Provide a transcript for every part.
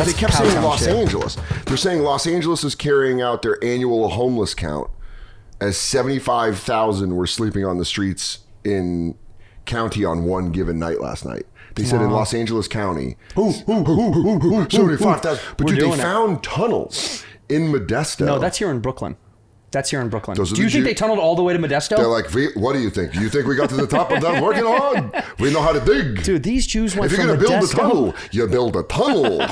They kept saying Los Angeles. They're saying Los Angeles is carrying out their annual homeless count as 75,000 were sleeping on the streets in county on one given night last night. They said in Los Angeles County, 75,000. But dude, they found tunnels in Modesto. No, that's here in Brooklyn. Do you think they tunneled all the way to Modesto? They're like, what do you think? You think we got to the top of that? Working on. We know how to dig. Dude, these Jews went from Modesto. If you're going to build a tunnel, you build a tunnel.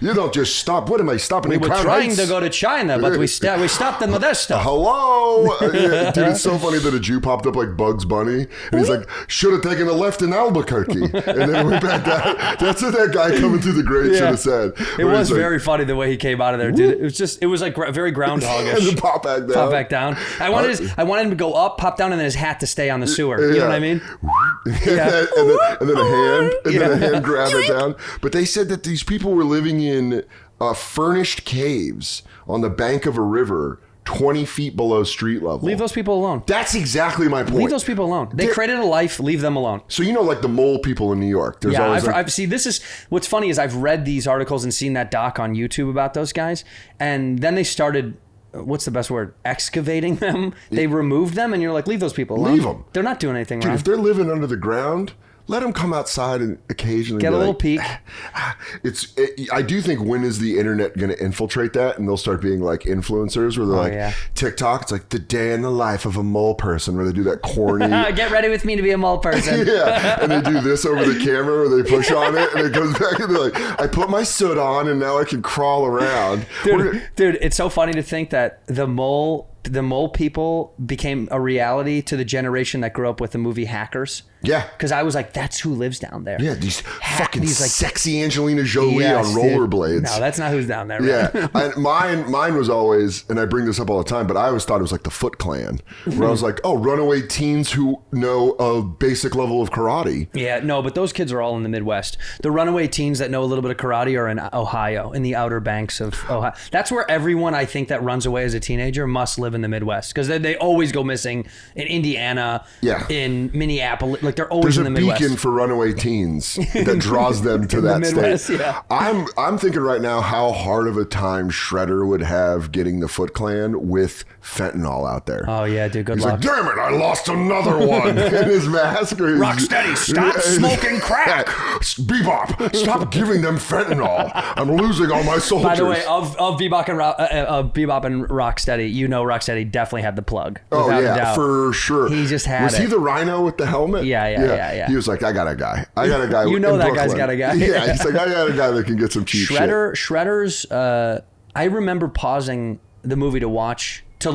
You don't just stop. What am I stopping in Crown Heights? We were trying to go to China, but we stopped in Modesto. Hello? Dude, it's so funny that a Jew popped up like Bugs Bunny. And he's like, should have taken a left in Albuquerque. And then went back down. That's what that guy coming through the grate should have said. It was very funny the way he came out of there, dude. It was like very groundhog-ish. And pop back down. I wanted him to go up, pop down, and then his hat to stay on the sewer. You know what I mean? Yeah. and then a hand grab it down. But they said that these people were living in furnished caves on the bank of a river 20 feet below street level. Leave those people alone. That's exactly my point. Leave those people alone. They created a life. Leave them alone. So like the mole people in New York. There's always I've seen. This is what's funny is I've read these articles and seen that doc on YouTube about those guys, and then they started. What's the best word? Excavating them. They removed them, and you're like, leave those people alone. Leave them. They're not doing anything wrong. If they're living under the ground, let them come outside and occasionally get a little peek. I do think when is the internet going to infiltrate that, and they'll start being like influencers where they're TikTok. It's like the day in the life of a mole person, where they do that corny. Get ready with me to be a mole person. Yeah, and they do this over the camera where they push on it, and it goes back, and they're like, I put my soot on, and now I can crawl around. Dude, it's so funny to think that the mole people became a reality to the generation that grew up with the movie Hackers. Yeah. Because I was like, that's who lives down there. Yeah, these fucking sexy Angelina Jolie on rollerblades. No, that's not who's down there. Right? Yeah. And mine was always, and I bring this up all the time, but I always thought it was like the Foot Clan, where I was like, runaway teens who know a basic level of karate. Yeah, no, but those kids are all in the Midwest. The runaway teens that know a little bit of karate are in Ohio, in the Outer Banks of Ohio. That's where everyone I think that runs away as a teenager must live in the Midwest, because they always go missing in Indiana, in Minneapolis. Like they're always in the Midwest. There's a beacon for runaway teens that draws them to that Midwest, state. Yeah. I'm thinking right now how hard of a time Shredder would have getting the Foot Clan with fentanyl out there. Oh yeah, dude. Good luck. He's like, damn it, I lost another one in his mask. Rocksteady, stop smoking crack. Bebop, stop giving them fentanyl. I'm losing all my soldiers. By the way, of Bebop and Rocksteady, you know Rocksteady definitely had the plug. Oh yeah, for sure. He just had Was he the rhino with the helmet? Yeah. He was like, I got a guy. You know that Brooklyn. Guy's got a guy. Yeah, he's like, I got a guy that can get some cheap Shredder's. I remember pausing the movie to watch to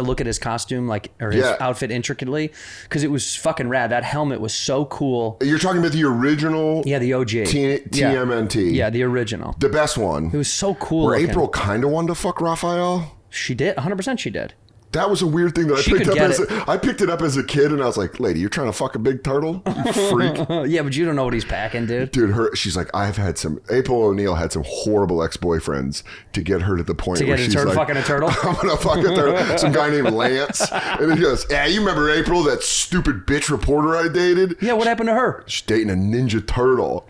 look at his costume, or his outfit intricately, because it was fucking rad. That helmet was so cool. You're talking about the original? Yeah, the OG. TMNT. Yeah, the original. The best one. It was so cool. Where April kind of wanted to fuck Raphael. She did. 100% she did. That was a weird thing that I picked it up as a kid, and I was like, lady, you're trying to fuck a big turtle? You freak. Yeah, but you don't know what he's packing, dude. Dude, she's like, April O'Neil had some horrible ex-boyfriends to get her to the point where she's like, fucking a turtle? I'm going to fuck a turtle. Some guy named Lance. And he goes, you remember April, that stupid bitch reporter I dated? Yeah, what happened to her? She's dating a ninja turtle.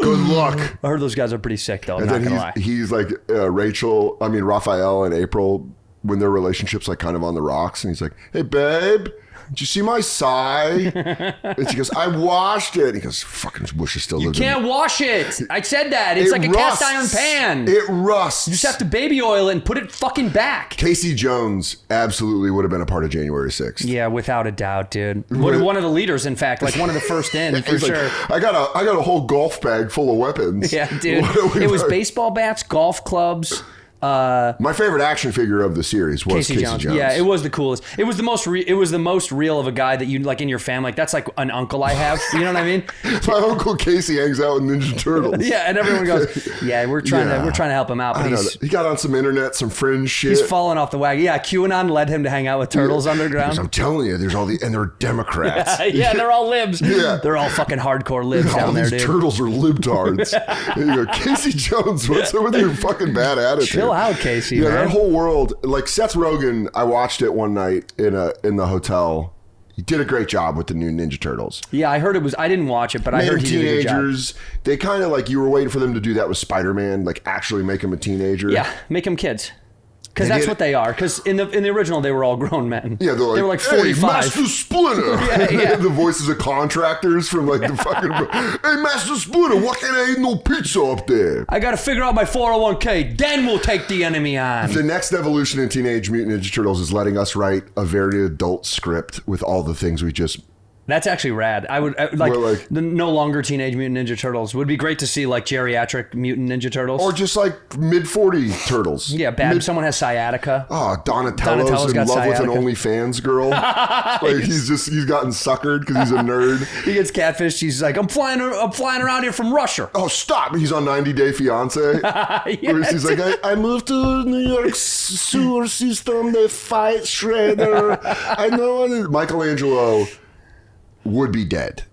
Good luck. I heard those guys are pretty sick, though. I'm not going to lie. He's like Raphael and April, when their relationship's like kind of on the rocks, and he's like, hey babe, did you see my sigh? And she goes, I washed it. And he goes, fucking wish I still lived in it. You can't wash it. I said that. It's like a cast iron pan. It rusts. You just have to baby oil it and put it fucking back. Casey Jones absolutely would have been a part of January 6th. Yeah, without a doubt, dude. One of the leaders, in fact, like one of the first in, for sure. Like, I got a whole golf bag full of weapons. Yeah, dude. It was baseball bats, golf clubs. My favorite action figure of the series was Casey Jones. Yeah, it was the coolest. It was the most real of a guy that you like in your family. Like, that's like an uncle I have. You know what I mean? My uncle Casey hangs out with Ninja Turtles. Yeah, and everyone goes, yeah, we're trying to help him out. But he got on some internet, some fringe shit. He's falling off the wagon. Yeah, QAnon led him to hang out with turtles underground. Because I'm telling you, there's and they're Democrats. Yeah, they're all libs. Yeah. They're all fucking hardcore libs down there, dude. Turtles are libtards. And you go, Casey Jones, what's up with your fucking bad attitude? Chill out, Casey. Yeah, that whole world, like Seth Rogen, I watched it one night in the hotel. He did a great job with the new Ninja Turtles. Yeah, I heard it was. I didn't watch it, but I heard he did a good job. Teenagers. They kind of like, you were waiting for them to do that with Spider-Man, like actually make him a teenager. Yeah, make them kids. Because that's what they are. Because in the original, they were all grown men. Yeah, they were like 45. Hey, Master Splinter. Yeah. The voices of contractors from like the fucking. Hey, Master Splinter, why can't I eat no pizza up there? I got to figure out my 401k. Then we'll take the enemy on. The next evolution in Teenage Mutant Ninja Turtles is letting us write a very adult script with all the things we just. That's actually rad. I would like the no longer Teenage Mutant Ninja Turtles. Would be great to see like geriatric Mutant Ninja Turtles, or just like mid-40 turtles. Yeah, bad. Someone has sciatica. Oh, Donatello's in love sciatica. with an OnlyFans girl. Like he's gotten suckered because he's a nerd. He gets catfished. He's like, I'm flying around here from Russia. Oh, stop! He's on 90 Day Fiance. He's like, I moved to New York sewer system. They fight Shredder. I know Michelangelo would be dead.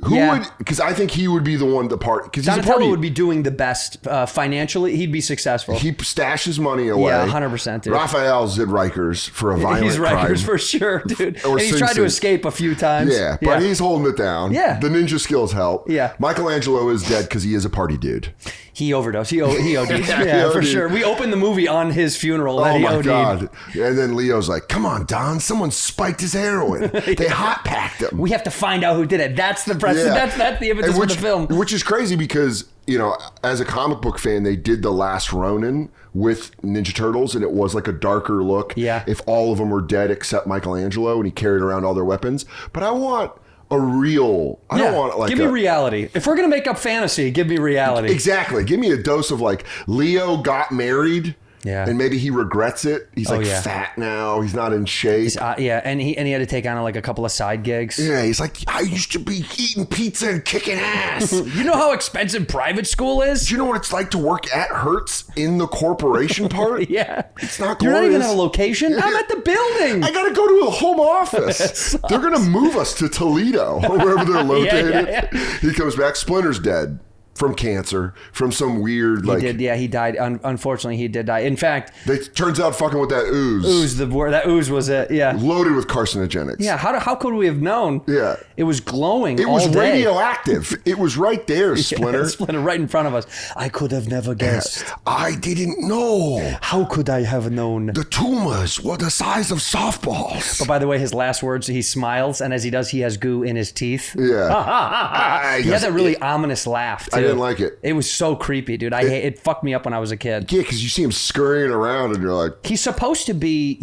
Who would? Because I think he would be the one to part. Because Donatello would be doing the best financially. He'd be successful. He stashes money away. Yeah, 100%. Dude. Raphael's at Rikers for a violent crime. He's Rikers for sure, dude. And he's tried to escape a few times. Yeah, but he's holding it down. Yeah, the ninja skills help. Yeah, Michelangelo is dead because he is a party dude. He overdosed. He OD'd. Yeah, for sure. We opened the movie on his funeral. Oh my God! And then Leo's like, "Come on, Don! Someone spiked his heroin. They hot packed him. We have to find out who did it." That's the press. Yeah. That's the impetus for the film. Which is crazy because, you know, as a comic book fan, they did The Last Ronin with Ninja Turtles, and it was like a darker look. Yeah. If all of them were dead except Michelangelo, and he carried around all their weapons. But I want a real. I don't want like. Give me reality. If we're gonna make up fantasy, give me reality. Exactly. Give me a dose of like Leo got married. Yeah, and maybe he regrets it. He's fat now. He's not in shape. And he had to take on like a couple of side gigs. Yeah, he's like, I used to be eating pizza and kicking ass. You know how expensive private school is? Do you know what it's like to work at Hertz in the corporation part? Yeah, it's not glorious. You're not even at a location. I'm at the building. I gotta go to a home office. They're gonna move us to Toledo or wherever they're located. Yeah. He comes back. Splinter's dead. From cancer, from some weird like. He died. Unfortunately, he did die. In fact, it turns out fucking with that ooze. That ooze was it. Yeah, loaded with carcinogenics. Yeah, how could we have known? Yeah, it was glowing. It was radioactive. It was right there, Splinter. Splinter, right in front of us. I could have never guessed. I didn't know. How could I have known? The tumors were the size of softballs. But by the way, his last words, he smiles, and as he does, he has goo in his teeth. Yeah, he had that really ominous laugh too. I didn't like it. It was so creepy, dude. It fucked me up when I was a kid. Yeah, because you see him scurrying around and you're like... He's supposed to be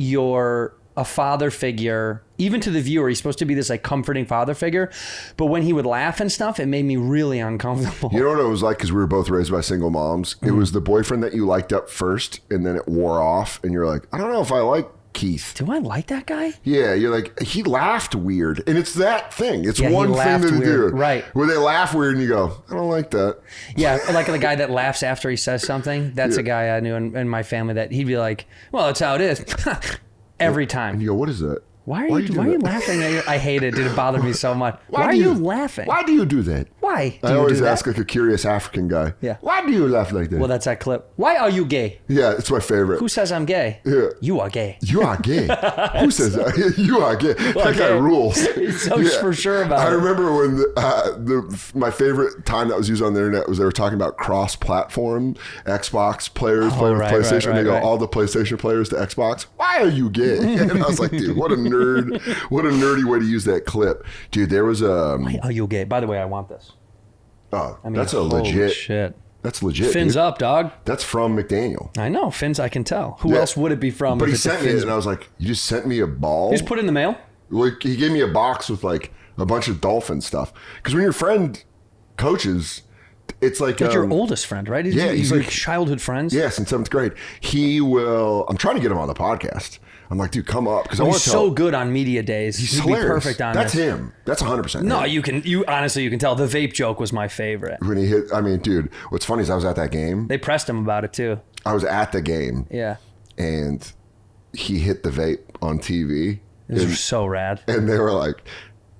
a father figure. Even to the viewer, he's supposed to be this like comforting father figure. But when he would laugh and stuff, it made me really uncomfortable. You know what it was like? Because we were both raised by single moms. Mm-hmm. It was the boyfriend that you liked up first and then it wore off. And you're like, I don't know if I like Keith. Do I like that guy? Yeah, you're like, he laughed weird. And it's that thing. It's one thing to do. Right. Where they laugh weird and you go, I don't like that. Yeah, like the guy that laughs after he says something. That's a guy I knew in my family that he'd be like, well, that's how it is. Every time. And you go, what is that? Why are you laughing? I hate it, dude. It bothered me so much. Why are you laughing? Why do you do that? Why? I always ask like a curious African guy. Yeah. Why do you laugh like that? Well, that's that clip. Why are you gay? Yeah, it's my favorite. Who says I'm gay? Yeah. You are gay. You are gay. Who says that? You are gay. That guy rules. He's so for sure about it. I remember when my favorite time that was used on the internet was they were talking about cross-platform Xbox players playing with PlayStation. They go, all the PlayStation players to Xbox. Why are you gay? And I was like, dude, what a nerd. What a nerdy way to use that clip. Dude, there was a... Why are you gay? By the way, I want this. Oh, I mean, that's a legit... shit. That's legit, Fins dude. Up, dog. That's from McDaniel. I know. Fins, I can tell. Who else would it be from? But he sent me it, and I was like, you just sent me a ball? You just put it in the mail? Like, he gave me a box with, like, a bunch of dolphin stuff. Because when your friend coaches... It's like your oldest friend, right? He's like childhood friends. Yes, in 7th grade. He will. I'm trying to get him on the podcast. I'm like, dude, come up because he's so good on media days. He's hilarious. Be perfect on That's this. him. That's 100%. No, him. you honestly can tell. The vape joke was my favorite. When he hit, I mean, dude, what's funny is I was at that game. They pressed him about it too. I was at the game. Yeah. And he hit the vape on TV. It was so rad. And they were like,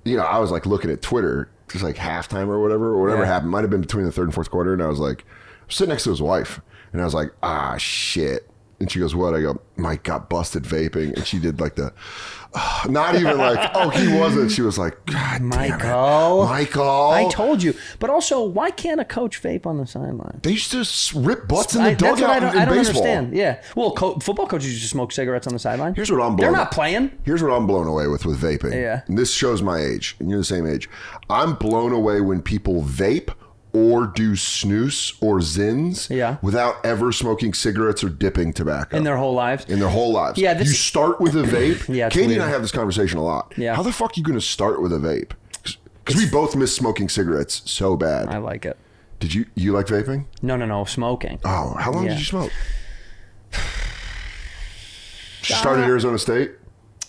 you know, I was like looking at Twitter. Just like halftime or whatever happened. Might have been between the 3rd and 4th quarter. And I was like, sitting next to his wife. And I was like, shit. And she goes, what? I go, Mike got busted vaping. And she did like the, not even like, oh, he wasn't. She was like, God Michael. Michael. I told you. But also, why can't a coach vape on the sideline? They used to rip butts in the dugout I in don't baseball. understand. Yeah. Well, football coaches used to smoke cigarettes on the sideline. Here's what I'm blown They're not playing. Here's what I'm blown away with vaping. Yeah. And this shows my age. And you're the same age. I'm blown away when people vape or do snooze or zins without ever smoking cigarettes or dipping tobacco. In their whole lives? In their whole lives. Yeah, you start with a vape. Katie and I have this conversation a lot. Yeah. How the fuck are you going to start with a vape? Because we both miss smoking cigarettes so bad. I like it. Did you like vaping? No, smoking. Oh, how long did you smoke? You started at Arizona State?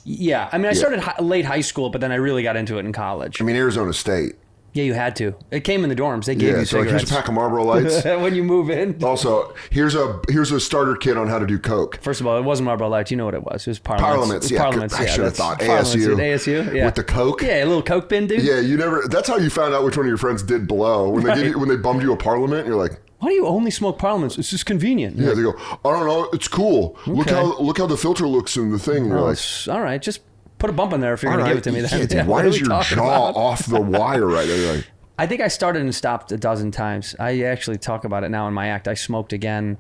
Yeah. I mean, I started late high school, but then I really got into it in college. I mean, Arizona State. Yeah, you had to. It came in the dorms. They gave you so like, cigarettes. here's a pack of Marlboro Lights. When you move in. Also, here's a starter kit on how to do coke. First of all, it wasn't Marlboro Lights. You know what it was. It was Parliaments. Parliaments. I should have thought ASU. Yeah. With the coke. Yeah, a little coke bin, dude. Yeah, you never. That's how you found out which one of your friends did blow when they bummed you a Parliament. You're like, why do you only smoke Parliaments? It's just convenient. Yeah, they go, I don't know. It's cool. Okay. Look how the filter looks in the thing. You're like, all right, just put a bump in there if you're going to give it to me. Then. Dude, why is your jaw off the wire right there? You're like, I think I started and stopped a dozen times. I actually talk about it now in my act. I smoked again.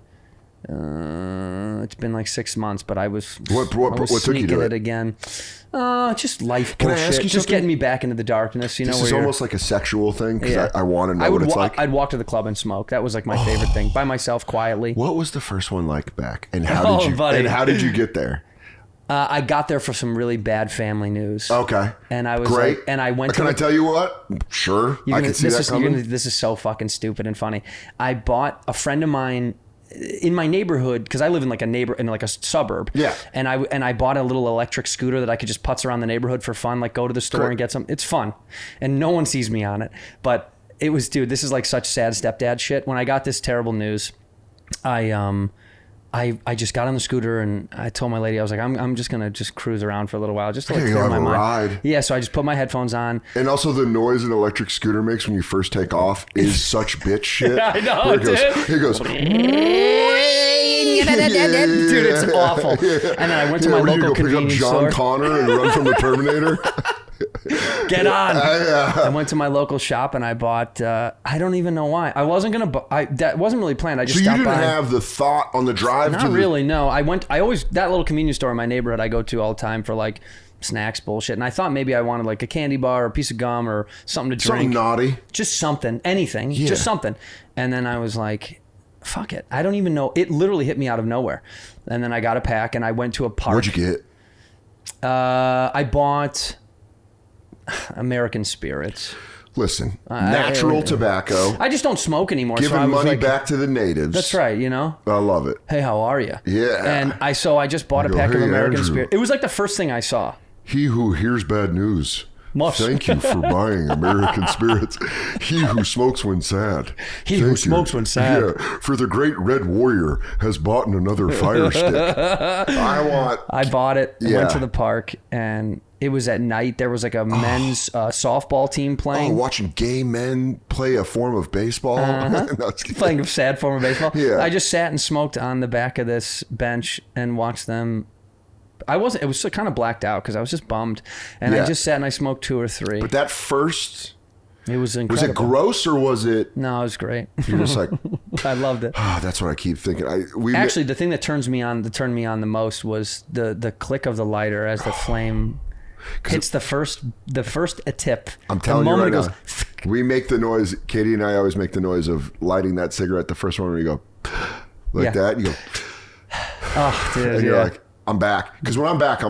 It's been like 6 months, but I was what took you to it again. Just life Can bullshit. I ask you just something? getting me back into the darkness. You know, this is almost like a sexual thing because I want to know what it's like. I'd walk to the club and smoke. That was like my favorite thing, by myself, quietly. What was the first one like back, and how did you get there? I got there for some really bad family news. Okay. And I was great. Like, and I went Can I tell you what? Sure. I can see that coming. This is so fucking stupid and funny. I bought a friend of mine in my neighborhood, because I live in like a suburb. Yeah. And I bought a little electric scooter that I could just putz around the neighborhood for fun, like go to the store and get some. It's fun. And no one sees me on it. But it was, dude, this is like such sad stepdad shit. When I got this terrible news, I just got on the scooter and I told my lady, I was like, I'm just going to just cruise around for a little while just to like clear my mind. Ride. Yeah, so I just put my headphones on. And also the noise an electric scooter makes when you first take off is such bitch shit. I know, it goes. Dude, it's awful. And then I went to my local convenience store. Pick up John Connor and run from the Terminator. Get on. I went to my local shop and I bought, I don't even know why. I wasn't going to, that wasn't really planned. I just stopped by. So you didn't have the thought on the drive? Not really, no. That little convenience store in my neighborhood I go to all the time for like snacks bullshit. And I thought maybe I wanted like a candy bar or a piece of gum or something to drink. Something naughty. Just something, anything, just something. And then I was like, fuck it. I don't even know. It literally hit me out of nowhere. And then I got a pack and I went to a park. What'd you get? I bought American Spirits. Listen, natural tobacco. I just don't smoke anymore. Giving money back to the natives. That's right, you know? I love it. Hey, how are you? Yeah. And I just bought a pack of American Spirits. It was like the first thing I saw. He who hears bad news. Thank you for buying American Spirits. He who smokes when sad. Smokes when sad. Yeah, for the great Red Warrior has bought another fire stick. I bought it. I went to the park and it was at night. There was like a men's softball team playing. Oh, watching gay men play a form of baseball? Playing a sad form of baseball? Yeah. I just sat and smoked on the back of this bench and watched them. It was kind of blacked out because I was just bummed. And I just sat and I smoked 2 or 3. But that first... It was incredible. Was it gross or was it... No, it was great. You're just like... I loved it. That's what I keep thinking. Actually, the thing that turned me on the most was the click of the lighter as the flame hits the first tip. I'm telling you right now, we make the noise. Katie and I always make the noise of lighting that cigarette. The first one where you go like that, and you go, oh, dude, and you're like, I'm back. Because when I'm back,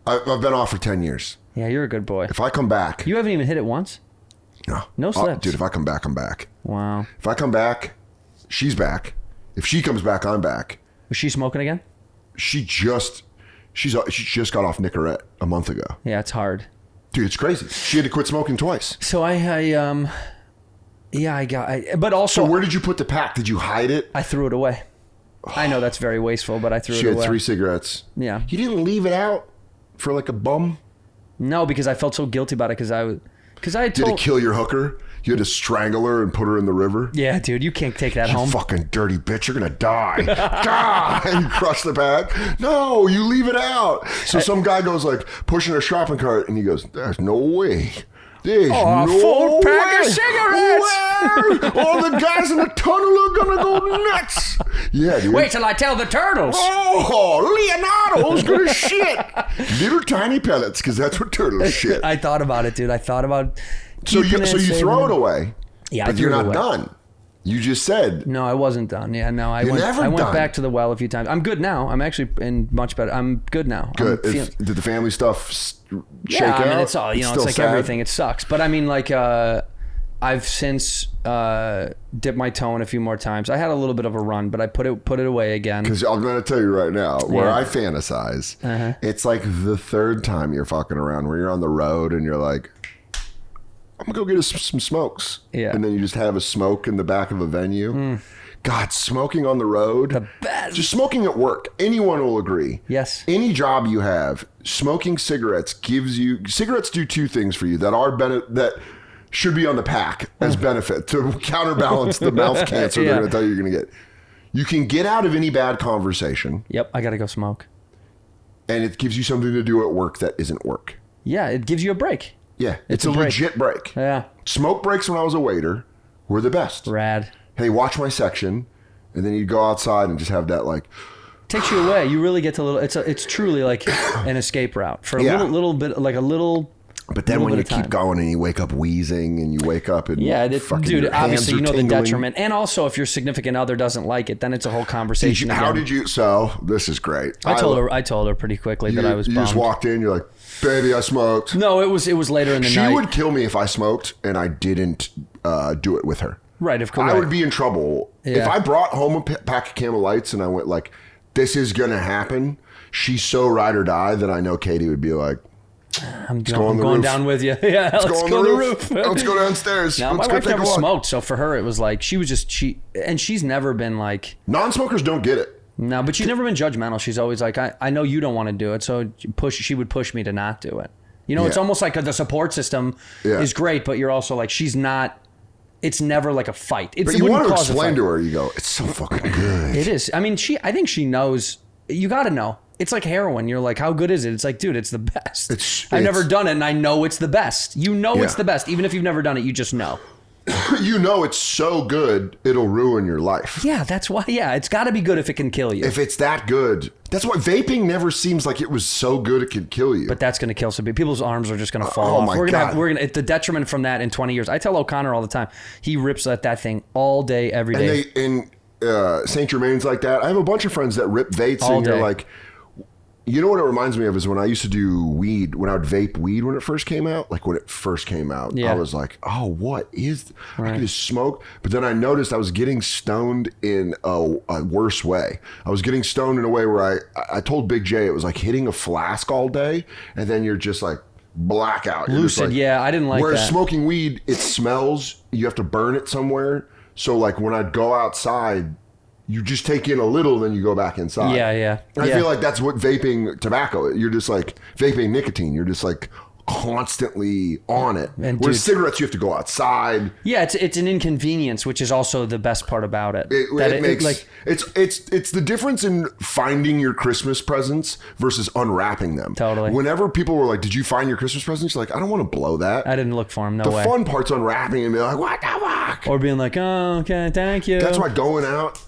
I've been off for 10 years. Yeah, you're a good boy. If I come back, you haven't even hit it once. No slips, dude. If I come back, I'm back. Wow. If I come back, she's back. If she comes back, I'm back. Was she smoking again? Yeah, it's hard. Dude, it's crazy. She had to quit smoking twice. So but also. So where did you put the pack? Did you hide it? I threw it away. I know that's very wasteful, but I threw it away. She had 3 cigarettes. Yeah. You didn't leave it out for like a bum? No, because I felt so guilty about it because I had told... Did it kill your hooker? You had to strangle her and put her in the river. Yeah, dude, you can't take that You home. fucking dirty bitch, you're gonna die. God! And you crush the pack. No, you leave it out. So some guy goes like pushing a shopping cart and he goes, there's no way. There's no full pack way. of cigarettes. Where? All the guys in the tunnel are gonna go nuts. Yeah, dude. Wait till I tell the turtles. Oh, Leonardo's gonna shit. Little tiny pellets, because that's what turtles shit. I thought about it, dude. I thought about. So you throw it away. Yeah, but you're not done. You just said. No, I wasn't done. Yeah, no, I went back to the well a few times. I'm good now. I'm actually in much better. I'm good now. Good. Did the family stuff shake out? I mean, it's all, it's like sad. Everything. It sucks. But I mean, like, I've since dipped my toe in a few more times. I had a little bit of a run, but I put it away again. Because I'm going to tell you right now, where I fantasize, it's like the third time you're fucking around, where you're on the road and you're like, I'm going to go get us some smokes. Yeah. And then you just have a smoke in the back of a venue. God, smoking on the road. The best. Just smoking at work. Anyone will agree. Yes. Any job you have, smoking cigarettes cigarettes do two things for you that should be on the pack as benefit to counterbalance the mouth cancer they're going to tell you you're going to get. You can get out of any bad conversation. Yep, I got to go smoke. And it gives you something to do at work that isn't work. Yeah, it gives you a break. Yeah, it's a legit break. Yeah. Smoke breaks when I was a waiter were the best. Rad. Hey, watch my section, and then you'd go outside and just have that like... Takes you away. You really get to it's truly like an escape route for a little bit, like a little... But then when you keep going and you wake up wheezing and you wake up and dude, obviously you know the detriment. And also if your significant other doesn't like it, then it's a whole conversation. So this is great. I told her pretty quickly that I was bummed. You just walked in, you're like, baby, I smoked. No, it was later in the night. She would kill me if I smoked and I didn't do it with her. Right, of course. I would be in trouble. Yeah. If I brought home a pack of Camel Lights and I went like, this is going to happen, she's so ride or die that I know Katie would be like, I'm going down with you. Yeah, let's go on the roof. Let's go downstairs. No, my wife never smoked, so for her it was like and she's never been like... Non-smokers don't get it. No, but she's never been judgmental. She's always like, I know you don't want to do it, so she would push me to not do it. It's almost like the support system is great, but you're also like, she's not... It's never like a fight. But you want to explain to her, you go, it's so fucking good. It is. I mean, I think she knows. You got to know. It's like heroin. You're like, how good is it? It's like, dude, it's the best. I've never done it, and I know it's the best. It's the best. Even if you've never done it, you just know. You know it's so good, it'll ruin your life. Yeah, that's why. Yeah, it's got to be good if it can kill you. If it's that good. That's why vaping never seems like it was so good it could kill you. But that's going to kill some people. People's arms are just going to fall off. My God. We're gonna the detriment from that in 20 years. I tell O'Connor all the time. He rips at that thing all day, every day. And St. Germain's like that. I have a bunch of friends that rip vapes all and you're like... You know what it reminds me of is when I used to do weed, when I would vape weed when it first came out. Like when it first came out, I was like, oh, what is... I could just smoke. But then I noticed I was getting stoned in a worse way. I was getting stoned in a way where I told Big J it was like hitting a flask all day and then you're just like blackout. Lucid, I didn't like that. Whereas smoking weed, it smells. You have to burn it somewhere. So like when I'd go outside... You just take in a little, then you go back inside. Yeah. I feel like that's what vaping tobacco. You're just like vaping nicotine. You're just like constantly on it. And whereas cigarettes, you have to go outside. Yeah, it's an inconvenience, which is also the best part about it. It's the difference in finding your Christmas presents versus unwrapping them. Totally. Whenever people were like, "Did you find your Christmas presents?" You're like, "I don't want to blow that." I didn't look for them. No way. The fun part's unwrapping and be like, "What the fuck?" Or being like, "Oh, okay, thank you." That's why going out.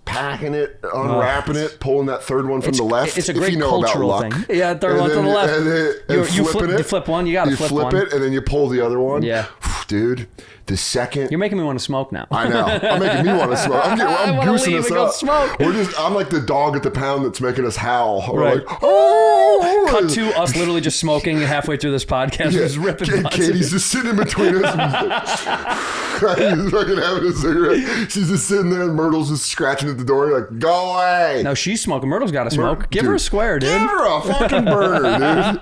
Packing it, unwrapping it, pulling that third one from the left. It's a great cultural thing. Yeah, third one to the left. You flip one, you got to flip one. You flip it, and then you pull the other one. Yeah. Dude, the second... You're making me want to smoke now. I know. I'm making me want to smoke. I'm goosing us up. Smoke. I'm like the dog at the pound that's making us howl. We're like, oh! Cut to us literally just smoking halfway through this podcast. Yeah. Just ripping butts. Katie's just sitting in between us. He's fucking having a cigarette. She's just sitting there and Myrtle's just scratching at the door. You're like, go away. No, she's smoking. Myrtle's got to smoke. Give her a square, dude. Give her a fucking burner,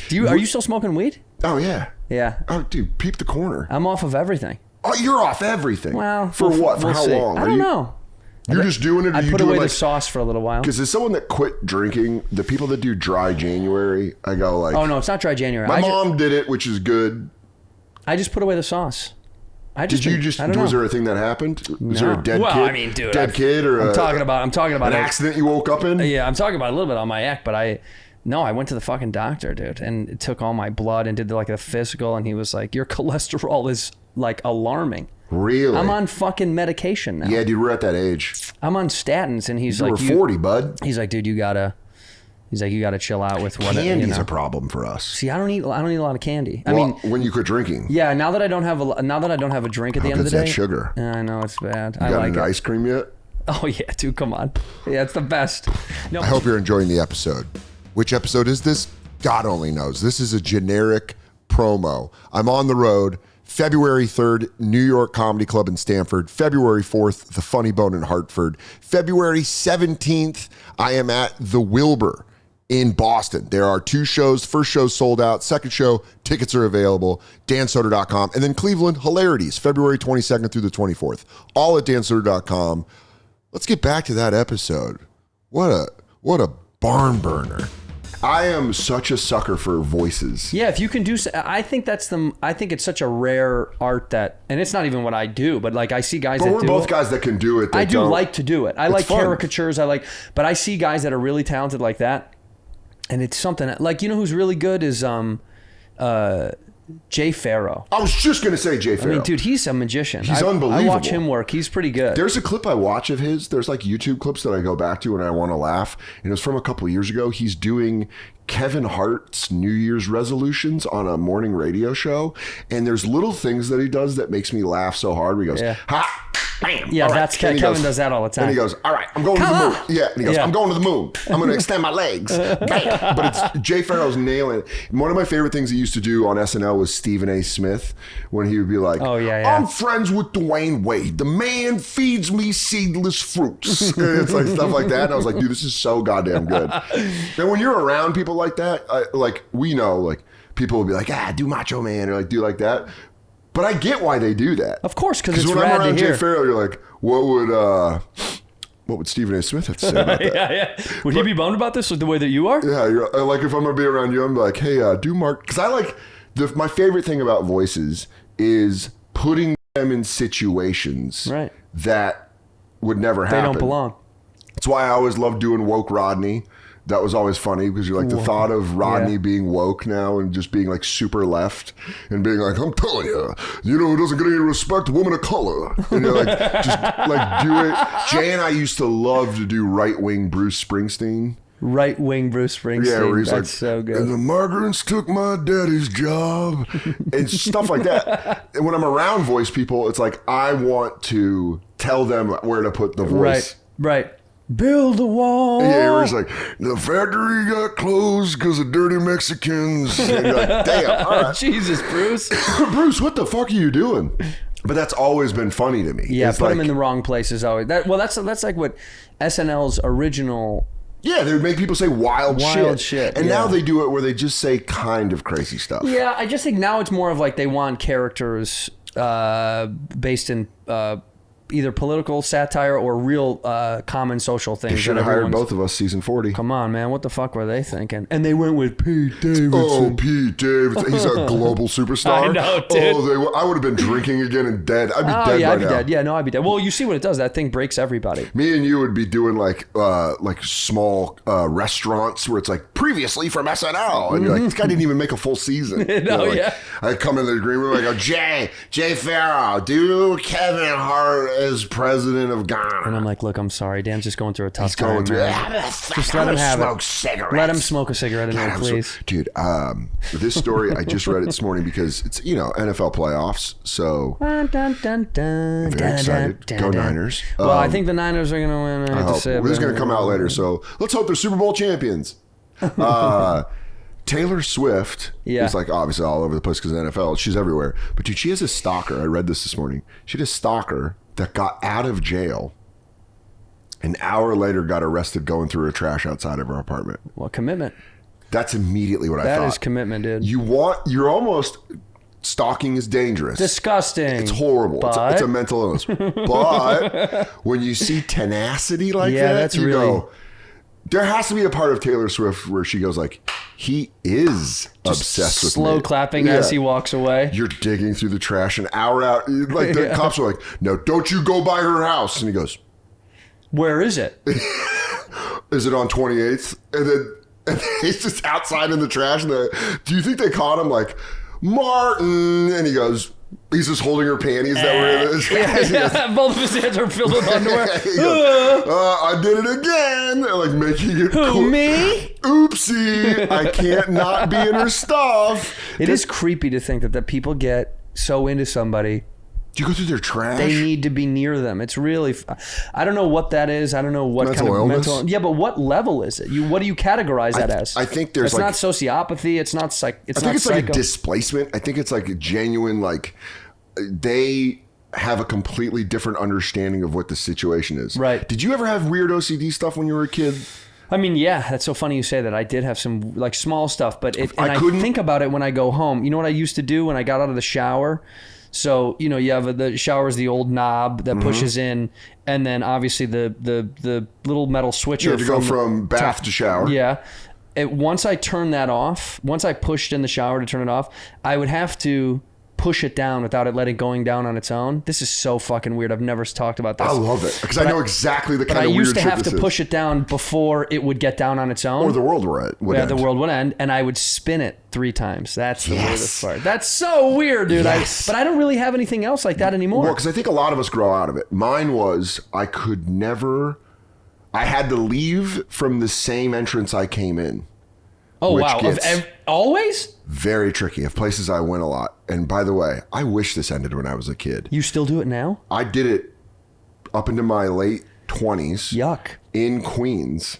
dude. Are you still smoking weed? Oh, yeah. Yeah. Oh, dude, peep the corner. I'm off of everything. Oh, you're off everything? Well, for what? For how long? I don't know. You're just doing it? I put away the sauce for a little while. Because as someone that quit drinking, the people that do dry January, I go like... Oh, no, it's not dry January. My mom did it, which is good. I just put away the sauce. I don't know. Was there a thing that happened? Was there a dead kid? I mean, dude, dead kid, or I'm talking about an accident you woke up in? Yeah, I'm talking about a little bit on my act, but I went to the fucking doctor, dude, and took all my blood and did the physical, and he was like, your cholesterol is like alarming. Really? I'm on fucking medication now. Yeah, dude, we're at that age. I'm on statins, and he's you like, were 40, bud. He's like, dude, you gotta chill out with what. Candy's a problem for us. See, I don't eat a lot of candy. I mean, when you quit drinking. Yeah, now that I don't have a drink at the end of the day. That sugar? Yeah, I know it's bad. You got ice cream yet? Oh yeah, dude, come on. Yeah, it's the best. No. I hope you're enjoying the episode. Which episode is this? God only knows. This is a generic promo. I'm on the road. February 3rd, New York Comedy Club in Stamford. February 4th, the Funny Bone in Hartford. February 17th, I am at the Wilbur in Boston. There are 2 shows. First show sold out. Second show, tickets are available. dansoder.com. And then Cleveland, Hilarities, February 22nd through the 24th. All at dansoder.com. Let's get back to that episode. What a barn burner. I am such a sucker for voices. Yeah, if you can do, I think it's such a rare art that, and it's not even what I do, but like I see guys that do it. But we're both guys that can do it. I do like to do it. I like fun. Caricatures. But I see guys that are really talented like that, and it's something like, you know who's really good is Jay Farrow. I was just going to say Jay Farrow. I mean, dude, he's a magician. He's unbelievable. I watch him work. He's pretty good. There's a clip I watch of his. There's like YouTube clips that I go back to when I want to laugh. And it was from a couple of years ago. He's doing Kevin Hart's New Year's resolutions on a morning radio show. And there's little things that he does that makes me laugh so hard. Where he goes, ha, bam. Yeah, that's Kevin does that all the time. And he goes, all right, I'm going to the moon. Yeah, and he goes, I'm going to the moon. I'm going to extend my legs. Bam. But it's Jay Farrow's nailing it. One of my favorite things he used to do on SNL was Stephen A. Smith, when he would be like, I'm friends with Dwayne Wade. The man feeds me seedless fruits. And it's like stuff like that. And I was like, dude, this is so goddamn good. And when you're around people like that, we know, like, people will be like, do Macho Man, or like, do like that. But I get why they do that. Of course, because it's when rad I'm around to hear. Jay Farrow, you're like, what would Stephen A. Smith have to say about that? Yeah. Would he be bummed about this, the way that you are? Yeah, like if I'm gonna be around you, I'm like, hey, do Mark, because I like my favorite thing about voices is putting them in situations that would never happen. They don't belong. That's why I always loved doing Woke Rodney. That was always funny because you're like the thought of Rodney being woke now and just being like super left and being like, I'm telling you, who doesn't get any respect, woman of color. And you're like, just like do it. Jay and I used to love to do right-wing Bruce Springsteen. Right-wing Bruce Springsteen. Yeah, where he's That's like, so good. And the migrants took my daddy's job and stuff like that. And when I'm around voice people, it's like I want to tell them where to put the voice. Right. Build a wall. Yeah, where he's like, the factory got closed because of dirty Mexicans. And you're like, damn, all right. Jesus, Bruce. Bruce, what the fuck are you doing? But that's always been funny to me. Yeah, put him in the wrong places always. That's like what SNL's original. Yeah, they would make people say wild shit. And now they do it where they just say kind of crazy stuff. Yeah, I just think now it's more of like they want characters based in either political satire or real common social things. They should have hired both of us season 40. Come on, man. What the fuck were they thinking? And they went with Pete Davidson. Oh, Pete Davidson. He's a global superstar. I know, dude. I would have been drinking again and dead. I'd be dead by now. I'd be dead. Yeah, no, I'd be dead. Well, you see what it does. That thing breaks everybody. Me and you would be doing like small restaurants where it's like previously from SNL. And you're like, this guy didn't even make a full season. I come in the green room and I go, Jay Farrow, do Kevin Hart as president of Ghana. And I'm like, look, I'm sorry. Dan's just going through a tough time. Just let him have it. Cigarettes. Let him smoke a cigarette in there, please. Dude, this story, I just read it this morning because it's, NFL playoffs. So I'm very excited. Go Niners. Well, I think the Niners are going to win. This is going to come out later. So let's hope they're Super Bowl champions. Taylor Swift is like obviously all over the place because of the NFL. She's everywhere. But dude, she has a stalker. I read this morning. She had a stalker that got out of jail. An hour later got arrested going through her trash outside of her apartment. Well, commitment. That's immediately what I thought. That is commitment, dude. You're almost... Stalking is dangerous. Disgusting. It's horrible. It's a mental illness. But when you see tenacity like that, that's you really... go... There has to be a part of Taylor Swift where she goes like, he is obsessed with slow me. clapping as he walks away. You're digging through the trash an hour out. Like the cops are like, no, don't you go by her house. And he goes, where is it? is it on 28th? And he's just outside in the trash. And do you think they caught him? Like, Martin. And he goes, he's just holding her panties that were in his hands. Yeah. Both of his hands are filled with underwear. He goes, I did it again. And like making it Who, me? Oopsie. I can't not be in her stuff. It is creepy to think that people get so into somebody. Do you go through their trash? They need to be near them. It's really, I don't know what that is. I don't know what mental kind of illness? mental. Yeah, but what level is it? What do you categorize that as? I think there's it's not sociopathy. It's not psych. I think it's like a displacement. I think it's like a genuine, like they have a completely different understanding of what the situation is. Right. Did you ever have weird OCD stuff when you were a kid? I mean, yeah, that's so funny you say that. I did have some like small stuff, but I think about it when I go home. You know what I used to do when I got out of the shower? So, you know, you have the shower is the old knob that pushes in, and then obviously the little metal switcher. You have to go from bath to shower. Yeah. Once I turned that off, once I pushed in the shower to turn it off, I would have to push it down without it letting going down on its own. This is so fucking weird. I've never talked about this. I love it because I know exactly the kind of weird shit this is. I used to have to push it down before it would get down on its own. Or the world would end. The world would end, and I would spin it 3 times. That's the weirdest part. That's so weird, dude. Yes. But I don't really have anything else like that anymore. Well, because I think a lot of us grow out of it. Mine was I had to leave from the same entrance I came in. Oh, wow. Always? Very tricky. Of places I went a lot. And by the way, I wish this ended when I was a kid. You still do it now? I did it up into my late 20s. Yuck. In Queens.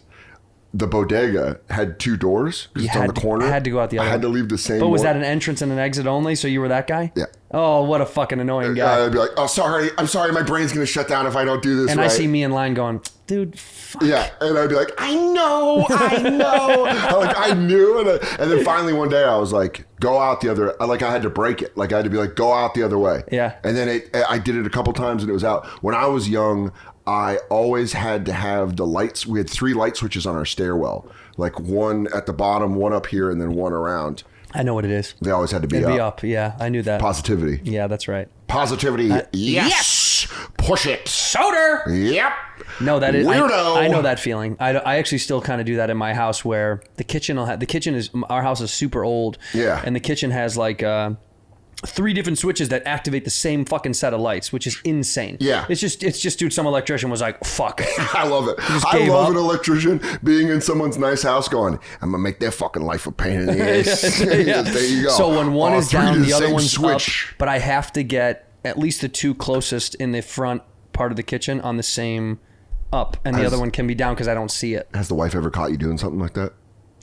The bodega had 2 doors because it's on the corner. I had to go out the other. I had to leave the same. But was that an entrance and an exit only? So you were that guy? Yeah. Oh, what a fucking annoying guy. I'd be like, oh, sorry. I'm sorry. My brain's going to shut down if I don't do this and right. I see me in line going, dude, fuck. Yeah. And I'd be like, I know. Like, I knew. And then finally one day I was like, go out the other. Like, I had to break it. Like, I had to be like, go out the other way. Yeah. And then I did it a couple times and it was out. When I was young, I always had to have the lights. We had 3 light switches on our stairwell. Like one at the bottom, one up here, and then one around. I know what it is. They always had to be It'd up. be up. Yeah, I knew that. Positivity. Yeah, that's right. Positivity. Yes. Push it. Soder. Yep. No, that is weirdo. I know that feeling. I actually still kind of do that in my house where the kitchen is our house is super old. Yeah. And the kitchen has like 3 different switches that activate the same fucking set of lights, which is insane. Yeah. It's just dude, some electrician was like, fuck. I love it. I love an electrician being in someone's nice house going, I'm going to make their fucking life a pain in the ass. Yeah. There you go. So when one is down, the other one's switch. Up, but I have to get at least the 2 closest in the front part of the kitchen on the same up, and the other one can be down because I don't see it. Has the wife ever caught you doing something like that?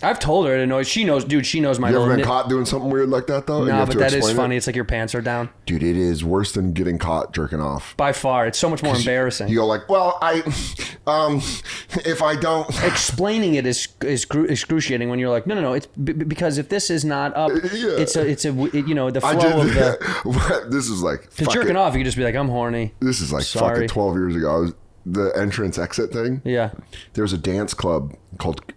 I've told her it annoys. She knows, dude. She knows my. You ever been caught doing something weird like that though? No, but that is funny. It's like your pants are down. Dude, it is worse than getting caught jerking off. By far, it's so much more embarrassing. You go like, well, if I don't. Explaining it is excruciating when you're like, no. It's because if this is not up, it's the flow of the. This is like. Because jerking off, you could just be like, I'm horny. This is like fucking 12 years ago. The entrance exit thing. Yeah. There was a dance club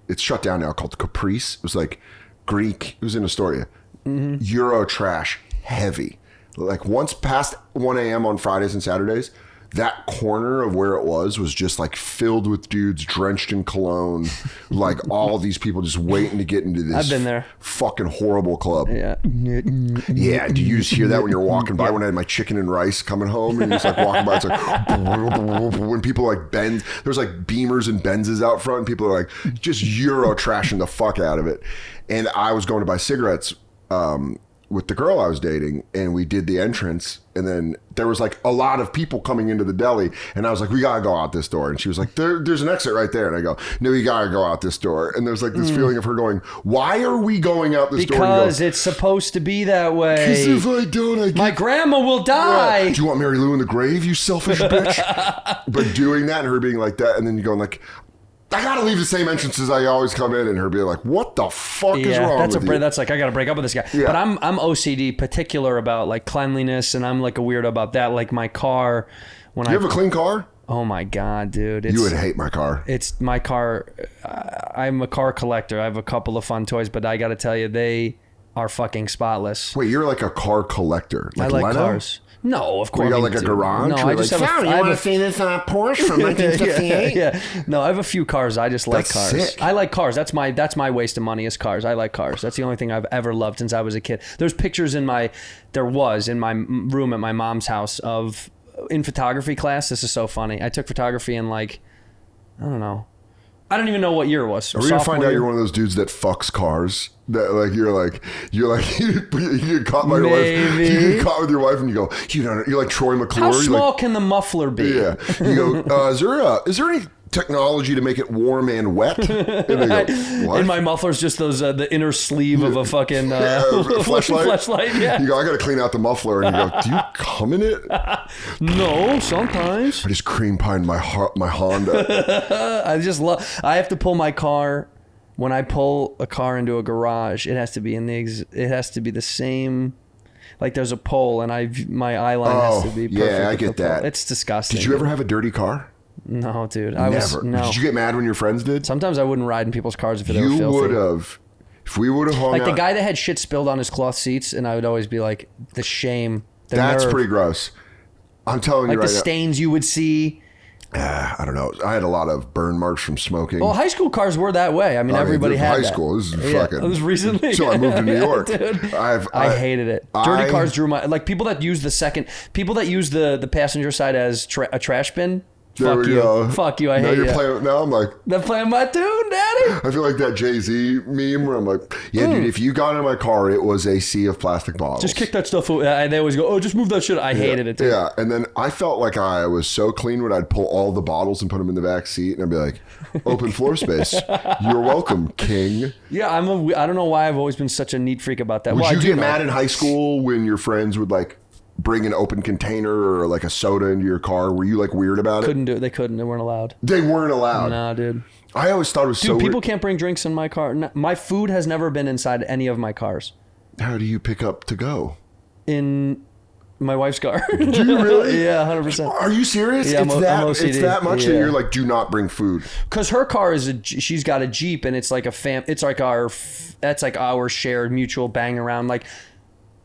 it's shut down now, called Caprice. It was like Greek. It was in Astoria. Mm-hmm. Euro trash, heavy. Like once past 1 a.m. on Fridays and Saturdays, that corner of where it was just like filled with dudes drenched in cologne. Like all these people just waiting to get into this. I've been there. Fucking horrible club. Yeah. Yeah. Do you just hear that when you're walking by? When I had my chicken and rice coming home and you're just like walking by, it's like when people like bend, there's like Beamers and Benzes out front and people are like just Euro trashing the fuck out of it. And I was going to buy cigarettes with the girl I was dating, and we did the entrance, and then there was like a lot of people coming into the deli, and I was like, we gotta go out this door, and she was like, there's an exit right there, and I go, no, you gotta go out this door, and there's like this feeling of her going, why are we going out this door? Because it's supposed to be that way. Because if I don't, my grandma will die. Do you want Mary Lou in the grave, you selfish bitch? But doing that and her being like that, and then you going like, I gotta leave the same entrance as I always come in, and her being like, what the fuck is wrong with you? That's like, I gotta break up with this guy. Yeah. But I'm OCD particular about like cleanliness, and I'm like a weirdo about that. Like my car, you have a clean car? Oh my God, dude. You would hate my car. It's my car. I'm a car collector. I have a couple of fun toys, but I got to tell you, they are fucking spotless. Wait, you're like a car collector? I like Leno? cars. No, of course. You got like a garage? No, I just have you want to see this Porsche from 1968? yeah. No, I have a few cars. I just like That's cars. sick. I like cars. That's my waste of money is cars. I like cars. That's the only thing I've ever loved since I was a kid. There's pictures in my room at my mom's house in photography class. This is so funny. I took photography in I don't know. I don't even know what year it was. Are we gonna find out you're one of those dudes that fucks cars? That you get caught by your wife. You get caught with your wife, and you go, you're like Troy McClure. How small can the muffler be? Yeah. You go, is there any technology to make it warm and wet? And they go, what? And my muffler's just the inner sleeve of a fucking flashlight. Yeah. You go, I got to clean out the muffler, and you go, do you come in it? No, sometimes. I just cream pined my Honda. I have to pull my car. When I pull a car into a garage, it has to be the same. Like there's a pole, and my eye line has to be perfect. Yeah, I get that. It's disgusting. Did you ever have a dirty car? No, dude. Never. Did you get mad when your friends did? Sometimes I wouldn't ride in people's cars if they were filthy. You would have. If we would have hung out. The guy that had shit spilled on his cloth seats, and I would always be like, the shame. That's nerve. pretty gross. I'm telling you right now. Like the stains you would see. I don't know. I had a lot of burn marks from smoking. Well, high school cars were that way. I mean, everybody had high that. school. This is fucking. It was recently. Until I moved to New York. Dude. I hated it. Dirty cars drew my people that use the passenger side as a trash bin. Fuck you. Go. Fuck you. I hate it. Now I'm like, they're playing my tune, Daddy. I feel like that Jay-Z meme where I'm like, yeah, dude, if you got in my car, it was a sea of plastic bottles. Just kick that stuff over. They always go, just move that shit. I hated it, dude. Yeah, and then I felt like I was so clean when I'd pull all the bottles and put them in the back seat, and I'd be like, open floor space. You're welcome, king. Yeah, I don't know why I've always been such a neat freak about that. Would you get mad in high school when your friends would bring an open container or like a soda into your car? Were you weird about it? Couldn't do it. They couldn't. They weren't allowed. They weren't allowed. Nah, dude. I always thought it was so people weird. can't bring drinks in my car. No, my food has never been inside any of my cars. How do you pick up to go? In my wife's car. Do you really? Yeah, 100%. Are you serious? Yeah, it's that much that you're like, do not bring food. Because her car she's got a Jeep, and it's like that's like our shared mutual bang around.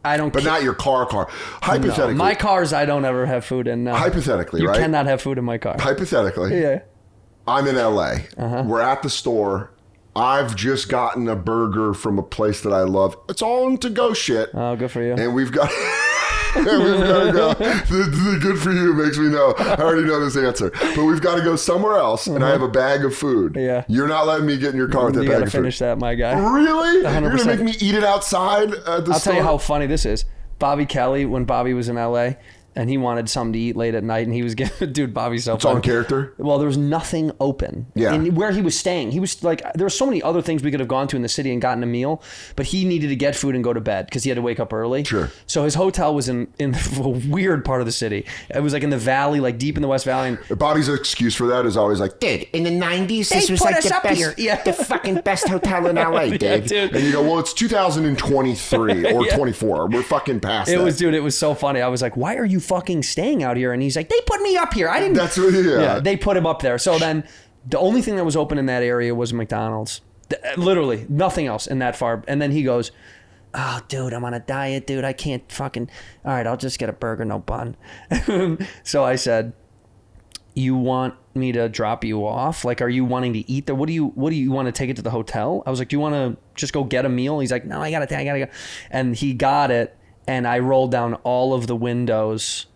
But not your car. Hypothetically. No, my cars, I don't ever have food in. No. Hypothetically, you right? You cannot have food in my car. Hypothetically. Yeah. I'm in LA. We're at the store. I've just gotten a burger from a place that I love. It's all in to-go shit. Oh, good for you. And we've got... we've got to go. The good for you makes me know. I already know this answer. But we've got to go somewhere else, and I have a bag of food. Yeah. You're not letting me get in your car with that bag of food. You got to finish that, my guy. Really? 100%. You're going to make me eat it outside at the store? I'll tell you how funny this is. Bobby Kelly, when Bobby was in LA, and he wanted something to eat late at night, and he was getting, dude, Bobby's so funny. It's on character? Well, there was nothing open. Yeah. And where he was staying, he was like, there were so many other things we could have gone to in the city and gotten a meal, but he needed to get food and go to bed because he had to wake up early. Sure. So his hotel was in a weird part of the city. It was like in the valley, like deep in the West Valley. And Bobby's excuse for that is always like, Dude, in the 90s, this They was put like us the up best, here. Yeah. the fucking best hotel in LA, dude. Yeah, dude. and you go, well, it's 2023 or 24. We're fucking past that. It was so funny. I was like, why are you fucking staying out here? And he's like, they put me up here. I didn't. That's what, yeah. They put him up there. So then the only thing that was open in that area was McDonald's. Literally nothing else in that far. And then he goes, oh, dude, I'm on a diet, dude. I can't fucking, all right, I'll just get a burger, no bun. So I said, you want me to drop you off? Like, are you wanting to eat there? What do you want to take it to the hotel? I was like, do you want to just go get a meal? He's like, no, I gotta go. And he got it. And I rolled down all of the windows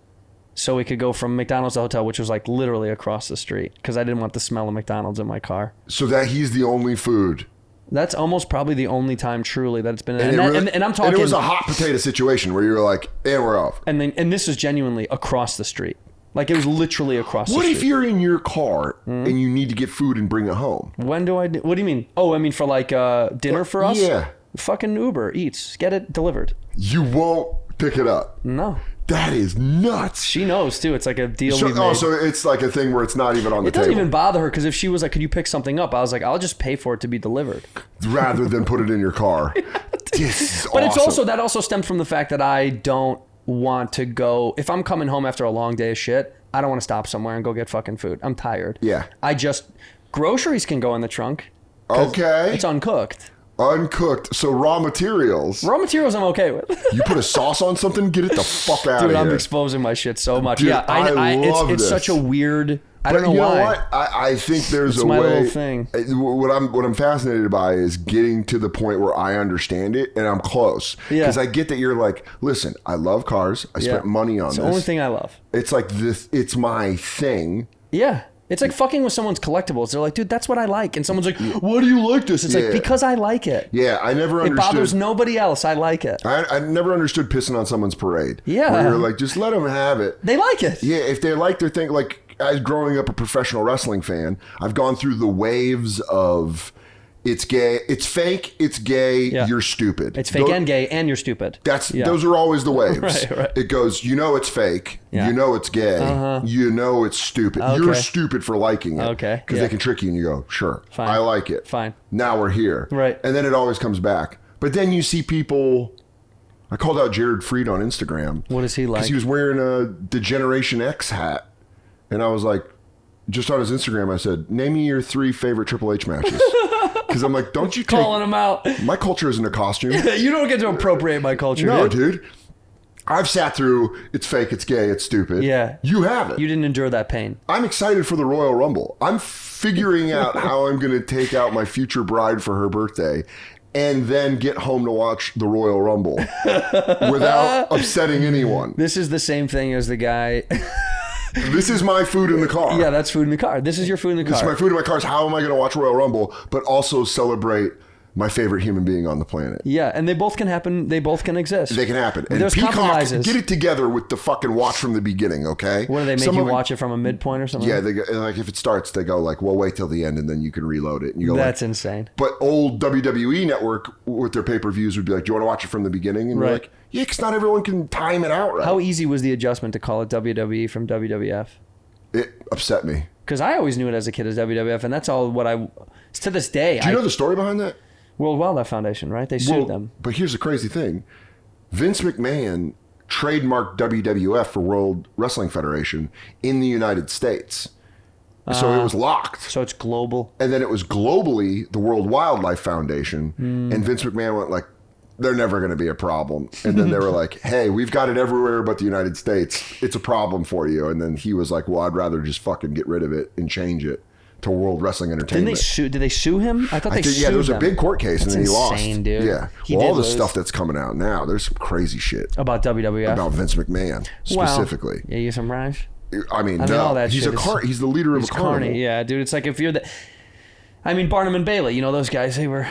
so we could go from McDonald's to the hotel, which was like literally across the street because I didn't want the smell of McDonald's in my car. So that he's the only food. That's almost probably the only time truly that it's been. And I'm talking. And it was a hot potato situation where you were like, and we're off. And this is genuinely across the street. Like it was literally across the street. What if you're in your car and you need to get food and bring it home? When do I do? What do you mean? Oh, I mean for like dinner for us? Yeah. Fucking Uber Eats. Get it delivered. You won't pick it up. No. That is nuts. She knows too. It's like a deal we made. Oh, so it's like a thing where it's not even on the table. It doesn't even bother her because if she was like, could you pick something up? I was like, I'll just pay for it to be delivered. Rather than put it in your car. This is But awesome. that also stems from the fact that I don't want to go. If I'm coming home after a long day of shit, I don't want to stop somewhere and go get fucking food. I'm tired. Yeah. Groceries can go in the trunk. 'Cause Okay. It's uncooked. Uncooked. So raw materials. Raw materials I'm okay with. You put a sauce on something, get it the fuck out Dude, of I'm here. exposing my shit so much. Dude, yeah, I love it's this. such a weird. I But don't know you why. know what? I think there's It's a my way. little thing. What I'm fascinated by is getting to the point where I understand it and I'm close. Yeah. Because I get that you're like, listen, I love cars. I spent money on It's this. the only thing I love. It's like this. It's my thing. Yeah. It's like fucking with someone's collectibles. They're like, dude, that's what I like. And someone's like, why do you like this? It's like, because I like it. Yeah, I never It understood. bothers nobody else. I like it. I never understood pissing on someone's parade. Yeah. Where you're like, just let them have it. They like it. Yeah, if they like their thing, like as growing up a professional wrestling fan, I've gone through the waves of it's gay, it's fake, it's gay, you're stupid. It's fake and gay, and you're stupid. Those are always the waves. Right. It goes, you know it's fake, you know it's gay, you know it's stupid. Okay. You're stupid for liking it. Okay. Because they can trick you and you go, sure, Fine. I like it. Fine. Now we're here. Right. And then it always comes back. But then you see people. I called out Jared Freed on Instagram. What is he like? Because he was wearing a Degeneration X hat. And I was like, just on his Instagram, I said, name me your 3 favorite Triple H matches. Because I'm like, don't you Calling him out. My culture isn't a costume. You don't get to appropriate my culture, No, dude. I've sat through it's fake, it's gay, it's stupid. Yeah. You haven't. You didn't endure that pain. I'm excited for the Royal Rumble. I'm figuring out how I'm going to take out my future bride for her birthday and then get home to watch the Royal Rumble without upsetting anyone. This is the same thing as the guy. This is my food in the car. Yeah, that's food in the car. This is your food in the car. This is my food in my car. How am I going to watch Royal Rumble, but also celebrate my favorite human being on the planet? Yeah, and they both can happen. They both can exist. They can happen. And There's Peacock, compromises. get it together with the fucking watch from the beginning, okay? What do they make you watch it from a midpoint or something? Yeah, they go, like if it starts, they go like, well, wait till the end and then you can reload it. And you go, That's like, insane. But old WWE Network with their pay-per-views would be like, do you want to watch it from the beginning? And you're Right. like, yeah, because not everyone can time it out right. How easy was the adjustment to call it WWE from WWF? It upset me. Because I always knew it as a kid as WWF, and that's all what it's to this day. Do you know the story behind that? World Wildlife Foundation, right? They sued them. But here's the crazy thing. Vince McMahon trademarked WWF for World Wrestling Federation in the United States. So it was locked. So it's global. And then it was globally the World Wildlife Foundation. And Vince McMahon went like, they're never going to be a problem. And then they were like, hey, we've got it everywhere but the United States. It's a problem for you. And then he was like, well, I'd rather just fucking get rid of it and change it to World Wrestling Entertainment. Did they sue him? I thought they sued yeah, there was them. a big court case That's and then he lost. insane, dude. Yeah. He Well, all did the lose. stuff that's coming out now, there's some crazy shit About WWF? about Vince McMahon Wow. specifically. Yeah, you some rash? I mean, all that he's shit he's the leader of a carnival. Carney. Yeah, dude. It's like if you're the... I mean, Barnum and Bailey, you know those guys, they were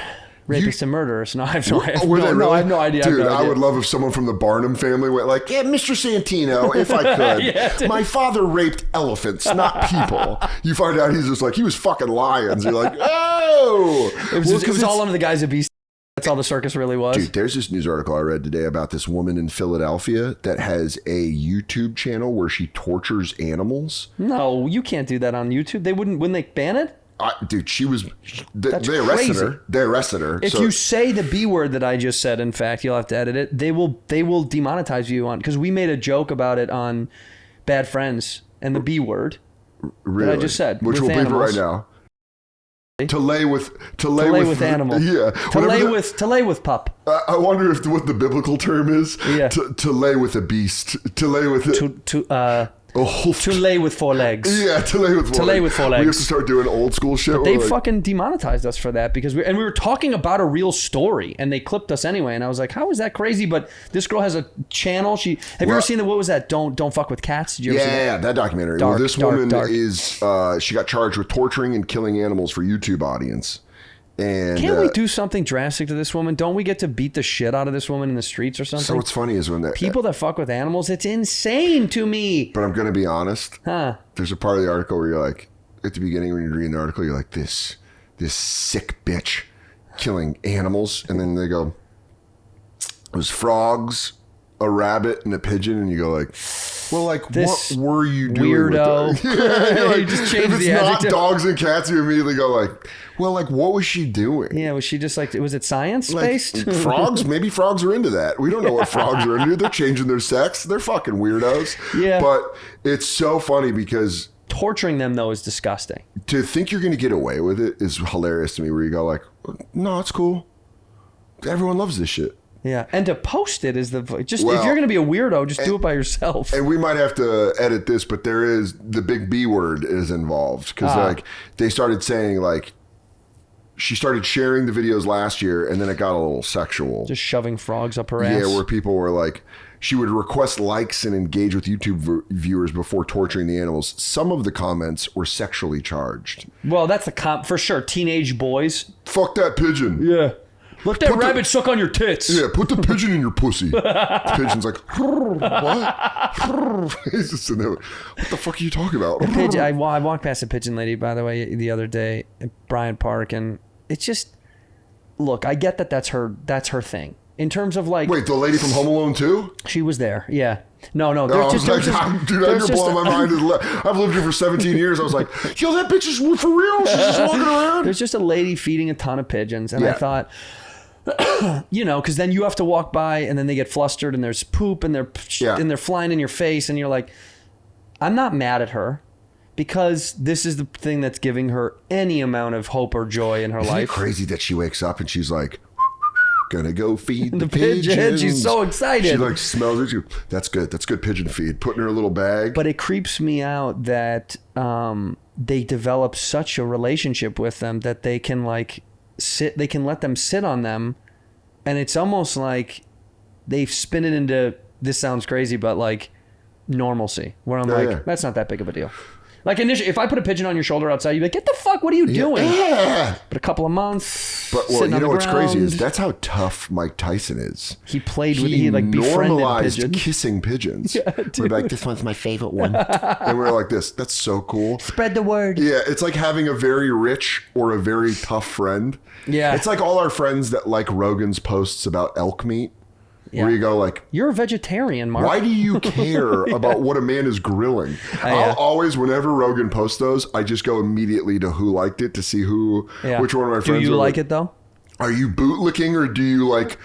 rapists and murderers. No, I have no idea. Were they really? I have no idea. Dude, I, have no I idea. would love if someone from the Barnum family went like, yeah, Mr. Santino, if I could. Yeah, dude. My father raped elephants, not people. You find out he's just like, he was fucking lions. You're like, oh! It was all under the guise of beast. That's all the circus really was. Dude, there's this news article I read today about this woman in Philadelphia that has a YouTube channel where she tortures animals. No, you can't do that on YouTube. They wouldn't they ban it? Dude, she was... That's they arrested crazy. her. They arrested her. If So- you say the B word that I just said, in fact, you'll have to edit it. They will demonetize you on, because we made a joke about it on Bad Friends and the B word really, that I just said. which with we'll beep it right animals. now. To lay with animals. Yeah. To lay with pup. I wonder if what the biblical term is. Yeah. To lay with a beast. To lay with it. To lay with 4 legs. Yeah, to lay with 4 legs. lay with 4 We have legs. to start doing old school shit. But they We're like, fucking demonetized us for that because we were talking about a real story and they clipped us anyway. And I was like, how is that crazy? But this girl has a channel. Have you ever seen what was that? Don't fuck with cats. Did you ever see that? Yeah, that documentary. Dark, this dark, woman dark. is she got charged with torturing and killing animals for YouTube audience. And Can't we do something drastic to this woman? Don't we get to beat the shit out of this woman in the streets or something? So what's funny is when that People that fuck with animals, it's insane to me. But I'm gonna be honest. Huh. There's a part of the article where you're like, at the beginning when you're reading the article, you're like, this sick bitch killing animals, and then they go, it was frogs, a rabbit, and a pigeon, and you go like, well, like, This what were you doing weirdo. with that? Yeah, like, You just changed if it's the not adjective. dogs and cats, you immediately go like, well, like, what was she doing? Yeah, was she just like, was it science Like, based? frogs? Maybe frogs are into that. We don't know what frogs are into. They're changing their sex. They're fucking weirdos. Yeah. But it's so funny because Torturing them though is disgusting. to think you're going to get away with it is hilarious to me, where you go like, no, it's cool. Everyone loves this shit. Yeah, and to post it is the just Well, if you're gonna be a weirdo, just do it by yourself. And we might have to edit this, but there is the big B word is involved because like they started saying like she started sharing the videos last year and then it got a little sexual. Just shoving frogs up her ass. Yeah, where people were like, she would request likes and engage with YouTube viewers before torturing the animals. Some of the comments were sexually charged. Well, that's the for sure. Teenage boys. Fuck that pigeon. Yeah. Let that Put the- rabbit suck on your tits. Yeah, put the pigeon in your pussy. The pigeon's like, what? He's just sitting there, what the fuck are you talking about? Pigeon. I walked past a pigeon lady, by the way, the other day at Bryant Park, and it's just, look, I get that that's her thing. In terms of like, Wait, the lady from Home Alone 2? she was there. Yeah. No. I There's was just, like, dude, you're blowing my mind. I've lived here for 17 years. I was like, yo, that bitch is for real. She's just walking around. there's just a lady feeding a ton of pigeons, and I Yeah. thought, you know, because then you have to walk by, and then they get flustered, and there's poop, and they're flying in your face, and you're like, I'm not mad at her, because this is the thing that's giving her any amount of hope or joy in her Isn't it life. crazy that she wakes up and she's like, gonna go feed the pigeon. pigeons. She's so excited. She like smells it. She, that's good. That's good pigeon feed. Put in her little bag. But it creeps me out that they develop such a relationship with them that they can like they can let them sit on them, and it's almost like they spin it into, this sounds crazy, but like normalcy, where I'm that's not that big of a deal. Like initially, if I put a pigeon on your shoulder outside, you'd be like, get the fuck, what are you doing? Yeah. But a couple of months, But well, sitting you on know the what's crazy is ground. that's how tough Mike Tyson is. He played with, he like befriended normalized pigeons. kissing pigeons. We're like, this one's my favorite one. And we're like this. That's so cool. Spread the word. Yeah, it's like having a very rich or a very tough friend. Yeah. It's like all our friends that like Rogan's posts about elk meat. Yeah. Where you go like, You're a vegetarian, Mark. why do you care about what a man is grilling? I'll always, whenever Rogan posts those, I just go immediately to who liked it to see which one of my friends. Do you are like it though? Are you bootlicking or do you like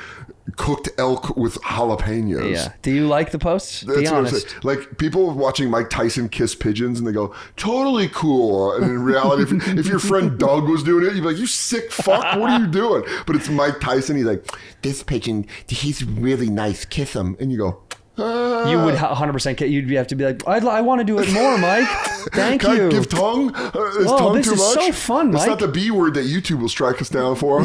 cooked elk with jalapenos? Yeah. Do you like the posts? That's Be what I'm honest. saying. Like people watching Mike Tyson kiss pigeons and they go, totally cool. And in reality, if your friend Doug was doing it, you'd be like, you sick fuck, what are you doing? But it's Mike Tyson. He's like, This pigeon, he's really nice. Kiss him. and you go, You would 100%. You'd have to be like, I want to do it more, Mike. Thank can you. I give tongue? Is Whoa, tongue this too is much? so fun, It's Mike. not the B word that YouTube will strike us down for.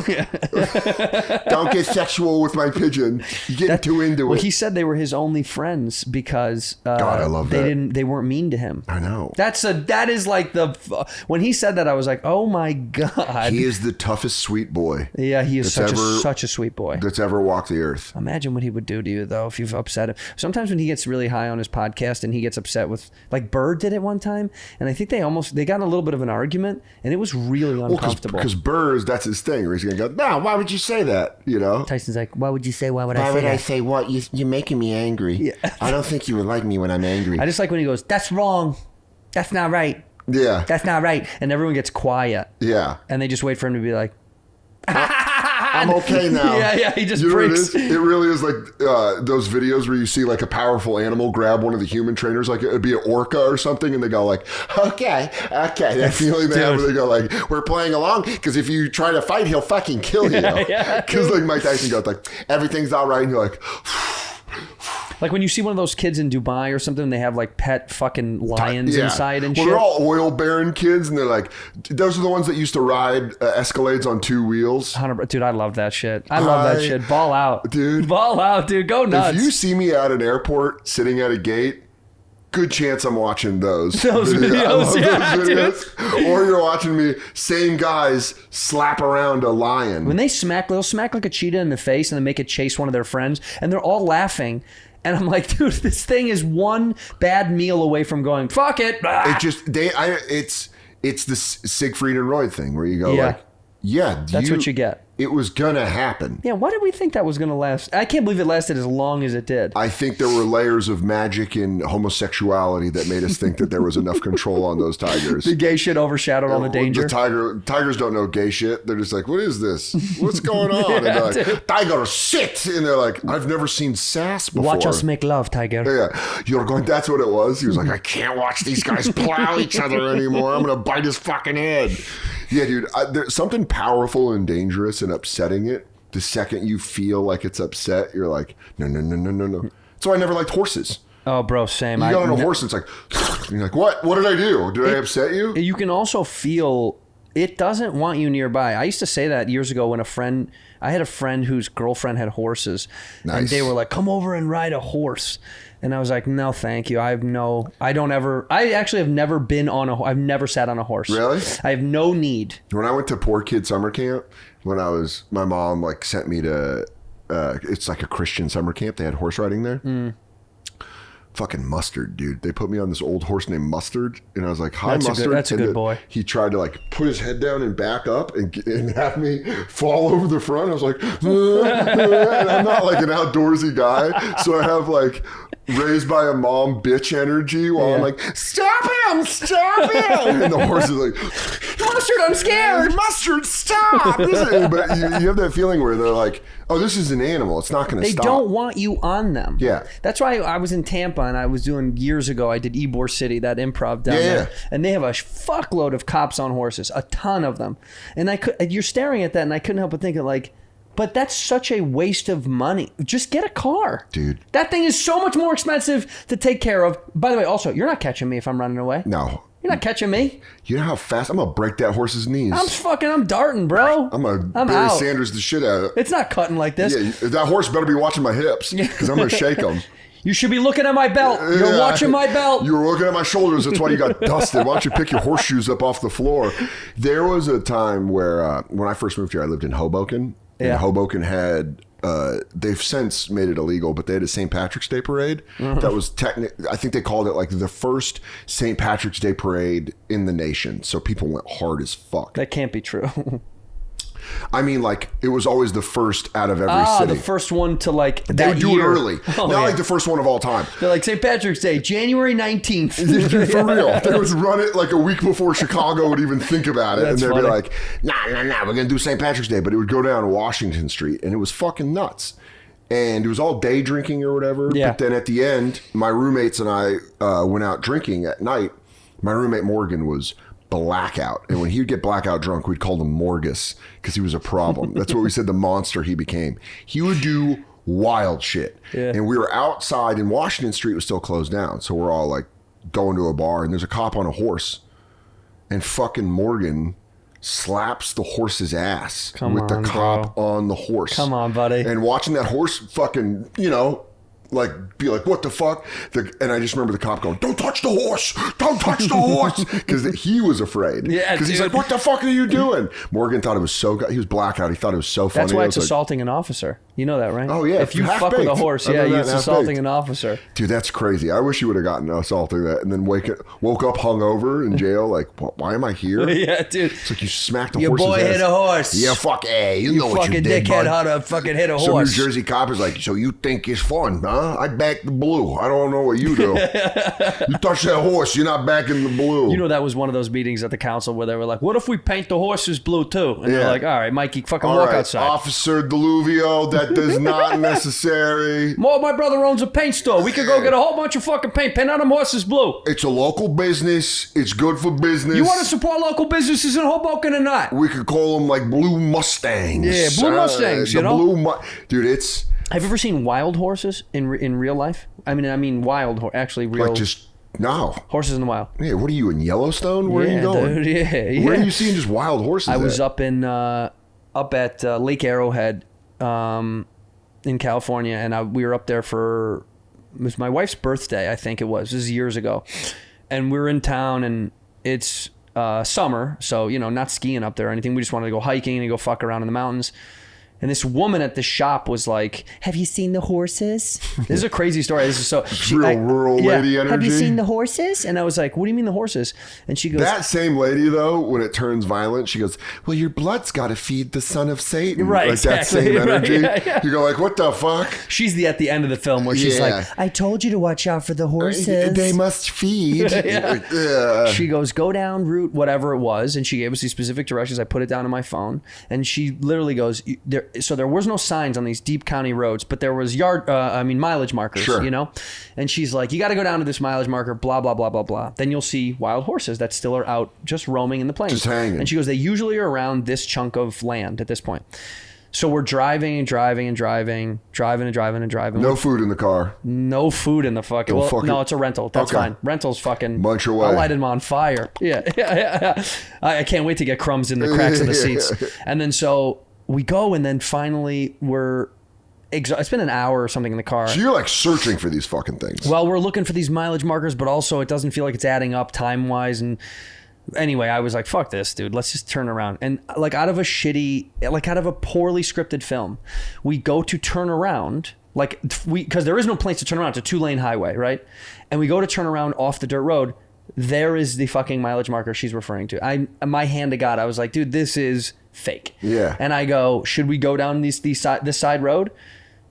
Don't get sexual with my pigeon. You're getting too into Well, it. he said they were his only friends because God, I love they that. they weren't mean to him. I know. That is like when he said that, I was like, oh my God. He is the toughest sweet boy Yeah, he is that's such a sweet boy. that's ever walked the earth. Imagine what he would do to you though if you've upset him. Sometimes when he gets really high on his podcast and he gets upset with, like Bird did it one time, and I think they got in a little bit of an argument, and it was really uncomfortable. Because Burrs, that's his thing. Where he's gonna go, no, why would you say that? You know. Tyson's like, why would you say? Why would I Why say would I that? say what? You're making me angry. Yeah. I don't think you would like me when I'm angry. I just like when he goes, that's wrong. That's not right. Yeah. That's not right. And everyone gets quiet. Yeah. And they just wait for him to be like, I'm okay now. Yeah, he just You know what it breaks. is? It really is like those videos where you see like a powerful animal grab one of the human trainers, like it'd be an orca or something, and they go like, okay. That feeling they have where they go like, we're playing along, because if you try to fight, he'll fucking kill you. Yeah. Because like Mike Tyson goes like, everything's all right, and you're like, Like when you see one of those kids in Dubai or something, they have like pet fucking lions inside and well, shit. they're all oil baron kids, and they're like, those are the ones that used to ride Escalades on two wheels. 100%. Dude, I love that shit. I love that shit. Ball out. Dude. Ball out, dude. Go nuts. If you see me at an airport sitting at a gate, good chance I'm watching those Those videos. I love videos, those yeah, videos. Or you're watching me, same guys slap around a lion. When they'll smack like a cheetah in the face and then make it chase one of their friends, and they're all laughing. And I'm like, dude, this thing is one bad meal away from going, fuck it. It just it's the Siegfried and Roy thing where you go Yeah. like, yeah, That's what you get. it was gonna happen. Yeah, why did we think that was going to last? I can't believe it lasted as long as it did. I think there were layers of magic and homosexuality that made us think that there was enough control on those tigers. The gay shit overshadowed all the danger. Tigers don't know gay shit. They're just like, what is this? What's going on? And they're like, tiger, sit! And they're like, I've never seen sass before. Watch us make love, tiger. Yeah, you're going. That's what it was. He was like, I can't watch these guys plow each other anymore. I'm gonna bite his fucking head. Yeah, dude. There's something powerful and dangerous and upsetting it. The second you feel like it's upset, you're like, no. So I never liked horses. Oh, bro, same. You got on a horse and it's like, you're like, what? What did I do? Did I upset you? You can also feel it doesn't want you nearby. I used to say that years ago when I had a friend whose girlfriend had horses. Nice. And they were like, come over and ride a horse. And I was like, no, thank you. I actually have never been I've never sat on a horse. Really? I have no need. When I went to poor kid summer camp, my mom like sent me to, it's like a Christian summer camp. They had horse riding there. Fucking Mustard, dude. They put me on this old horse named Mustard, and I was like, "Hi, Mustard." That's a good boy. He tried to like put his head down and back up and have me fall over the front. I was like, and I'm not like an outdoorsy guy, so I have like raised by a mom bitch energy while I'm like, stop him, and the horse is like, Mustard, I'm scared. Mustard, stop. But you have that feeling where they're like, oh, this is an animal. It's not going to stop. They don't want you on them. Yeah. That's why I was in Tampa and I was doing years ago. I did Ybor City, that improv down there. And they have a fuckload of cops on horses, a ton of them. And you're staring at that and I couldn't help but thinking like, but that's such a waste of money. Just get a car. Dude. That thing is so much more expensive to take care of. By the way, also, you're not catching me if I'm running away. No. You're not catching me. You know how fast I'm gonna break that horse's knees. I'm darting, bro. I'm Barry Sanders the shit out of it. It's not cutting like this. Yeah, that horse better be watching my hips because I'm gonna shake them. You should be looking at my belt. You're watching my belt. You were looking at my shoulders. That's why you got dusted. Why don't you pick your horseshoes up off the floor? There was a time where when I first moved here, I lived in Hoboken. And Hoboken had, they've since made it illegal, but they had a St. Patrick's Day parade. That was I think they called it like the first St. Patrick's Day parade in the nation. So people went hard as fuck. That can't be true. I mean, like, it was always the first out of every city. The first one to, like, they would do it early. Not like the first one of all time. They're like, St. Patrick's Day, January 19th. For real. They would run it like a week before Chicago would even think about it. That's and they'd funny. be like, nah, we're going to do St. Patrick's Day. But it would go down Washington Street, and it was fucking nuts. And it was all day drinking or whatever. Yeah. But then at the end, my roommates and I went out drinking at night. My roommate Morgan was blackout. And when he would get blackout drunk, we'd call him Morgus because he was a problem. That's what we said, the monster he became. He would do wild shit. Yeah. And we were outside and Washington Street was still closed down. So we're all like going to a bar and there's a cop on a horse and fucking Morgan slaps the horse's ass with the cop on the horse. Come on, buddy. And watching that horse fucking, like be like, what the fuck? And I just remember the cop going, don't touch the horse. Don't touch the horse. Because he was afraid. Yeah, because he's like, what the fuck are you doing? Morgan thought it was so good. He was blackout. He thought it was so funny. That's why it's assaulting an officer. You know that, right? Oh, yeah. If you fuck with a horse, it's assaulting an officer. Dude, that's crazy. I wish you would have gotten assaulting that and then woke up hungover in jail. Like, why am I here? Yeah, dude. It's like you smacked a Your horse's boy ass. hit a horse. Yeah, fuck, you know what you did, dickhead, bud. how to fucking hit a Some horse. New Jersey cop is like, so you think it's fun, huh? I back the blue. I don't know what you do. You touch that horse, you're not backing the blue. You know, that was one of those meetings at the council where they were like, what if we paint the horses blue too? And they're like, all right, Mikey, fucking walk outside. Officer Deluvio, that does not necessary. Well, my brother owns a paint store. We could go get a whole bunch of fucking paint out them horses blue. It's a local business. It's good for business. You want to support local businesses in Hoboken or not? We could call them like blue Mustangs. Yeah, blue Mustangs, you know? Dude, it's... Have you ever seen wild horses in real life? I mean wild, actually real... Like just... No. Horses in the wild. Yeah, what are you, in Yellowstone? Where are you going? Dude, yeah. Where are you seeing just wild horses I was up at Lake Arrowhead in California, and we were up there it was my wife's birthday, I think it was. This is years ago. And we were in town, and it's summer, so, not skiing up there or anything. We just wanted to go hiking and go fuck around in the mountains. And this woman at the shop was like, "Have you seen the horses?" This is a crazy story. This is so rural lady energy. "Have you seen the horses?" And I was like, "What do you mean the horses?" And she goes, that same lady though, when it turns violent, she goes, "Well, your blood's got to feed the son of Satan." Right, like exactly. that same energy. Right, yeah. You go like, "What the fuck?" She's at the end of the film where she's like, "I told you to watch out for the horses. They must feed. She goes, "Go down route whatever it was," and she gave us these specific directions. I put it down on my phone, and she literally goes, so there was no signs on these deep county roads, but there was mileage markers, sure. you know? And she's like, "You got to go down to this mileage marker, blah, blah, blah, blah, blah. Then you'll see wild horses that still are out just roaming in the plains." Just hanging. And she goes, "They usually are around this chunk of land at this point." So we're driving. No food in the car. No food in the fucking... no, it's a rental. That's fine. Rental's fucking... Munch away. I'll light him on fire. Yeah. I can't wait to get crumbs in the cracks of the seats. And then so we go, and then finally we're... It's been an hour or something in the car. So you're like searching for these fucking things. Well, we're looking for these mileage markers, but also it doesn't feel like it's adding up time-wise. And anyway, I was like, fuck this, dude. Let's just turn around. And like out of a poorly scripted film, we go to turn around, because there is no place to turn around. It's a 2-lane highway, right? And we go to turn around off the dirt road. There is the fucking mileage marker she's referring to. My hand to God, I was like, dude, this is fake. Yeah. And I go, should we go down this side road?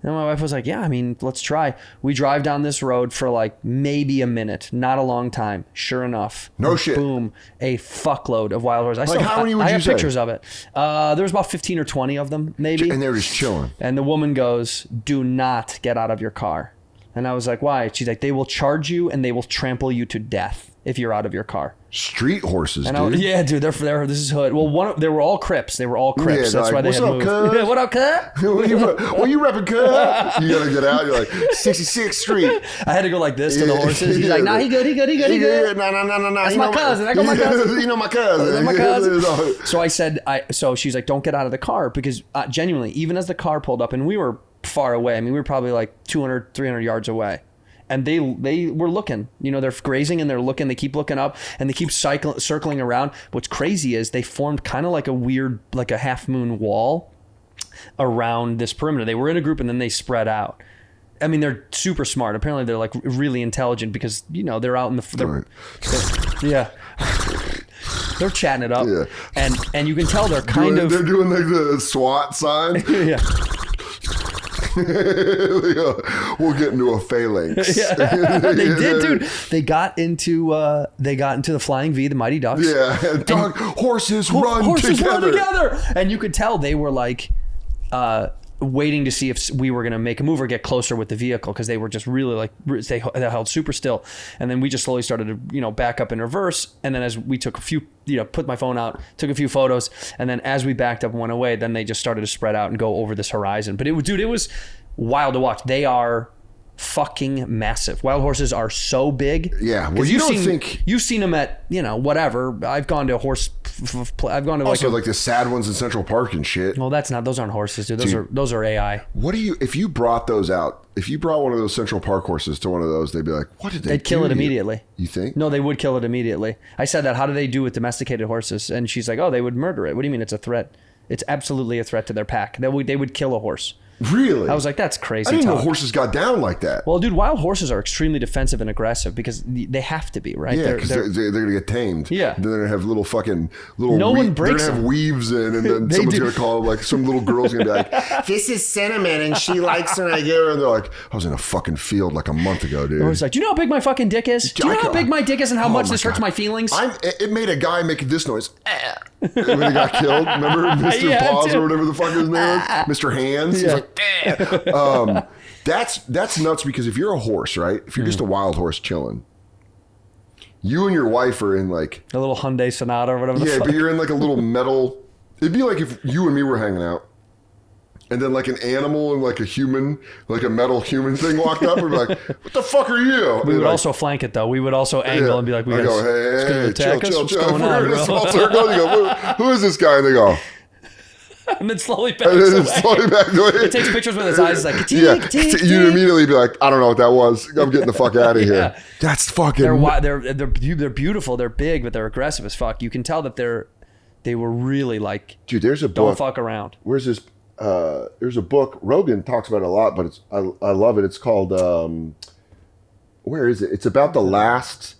And my wife was like, yeah, I mean, let's try. We drive down this road for like maybe a minute, not a long time. Sure enough. No shit. Boom. A fuckload of wild horses. How many would I you have say? pictures of it. There was about 15 or 20 of them, maybe. And they were just chilling. And the woman goes, "Do not get out of your car." And I was like, "Why?" She's like, "They will charge you and they will trample you to death if you're out of your car." Street horses, And dude. yeah, dude, they're this is hood. Well, they were all Crips. They were all Crips. Yeah, That's like, why they "What's had up, moved. cuz?" Yeah, what up, cuz? What you repping, cuz? You gotta get out. You're like 66th Street. I had to go like this to the horses. He's like, "Nah, he good. No. That's my cousin. I got my cousin. You know my cousin. That's my cousin." So I said, so she's like, "Don't get out of the car," because genuinely, even as the car pulled up, and we were far away. I mean, we were probably like 200, 300 yards away. And they were looking, they're grazing and they're looking, they keep looking up and they keep circling around. What's crazy is they formed kind of like a weird, like a half moon wall around this perimeter. They were in a group and then they spread out. I mean, they're super smart. Apparently they're like really intelligent because, they're out in the, yeah. They're chatting it up. Yeah. And you can tell they're they're doing like the SWAT sign. Yeah. We'll get into a phalanx. Yeah, they did, dude. They got into the Flying V, the Mighty Ducks. Yeah, horses run together. And you could tell they were like waiting to see if we were going to make a move or get closer with the vehicle, because they were just really like they held super still. And then we just slowly started to back up in reverse. And then as we took a few, put my phone out, took a few photos, and then as we backed up and went away, then they just started to spread out and go over this horizon. But it was wild to watch. They are fucking massive. Wild horses are so big. Yeah. Well, you've seen them at whatever. I've gone to I've gone to also like the sad ones in Central Park and shit. Well, those aren't horses, dude. Those are AI. What if you brought those out? If you brought one of those Central Park horses to one of those, they'd be like, "What did they do?" They'd kill it immediately. You think? No, they would kill it immediately. I said that. How do they do with domesticated horses? And she's like, "Oh, they would murder it." What do you mean? It's a threat. It's absolutely a threat to their pack. They would kill a horse. Really? I was like, that's crazy. I didn't know horses got down like that. Well, dude, wild horses are extremely defensive and aggressive because they have to be, right? Yeah, because they're going to get tamed. Yeah. Then they're going to have little one breaks they're going to have weaves in, and then someone's going to call, like, some little girl's going to be like, "This is Cinnamon, and she likes when I get her." And they're like, "I was in a fucking field like a month ago, dude." I was like, "Do you know how big my fucking dick is? Do you know how big my dick is and how much this hurts my feelings?" It made a guy make this noise when he got killed. Remember Mr. Paws or whatever the fuck his name is? Mr. Hands. Yeah. He's like, that's nuts, because if you're a horse, right? If you're just a wild horse chilling, you and your wife are in like a little Hyundai Sonata or whatever. Yeah, but you're in like a little metal. It'd be like if you and me were hanging out, and then like an animal and like a human, like a metal human thing walked up, and we're like, "What the fuck are you?" We would also flank it though. We would also angle and be like, "We go, hey, chill. What's going on, bro?" Small circle. You go, "Who is this guy?" And they go. And then slowly backs away. It takes pictures with its eyes. It's like, you'd immediately be like, "I don't know what that was. I'm getting the fuck out of here." That's fucking. They're beautiful. They're big, but they're aggressive as fuck. You can tell that they were really like, dude. There's a book. Don't fuck around. Where's this? there's a book. Rogan talks about it a lot, but I love it. It's called where is it? It's about the last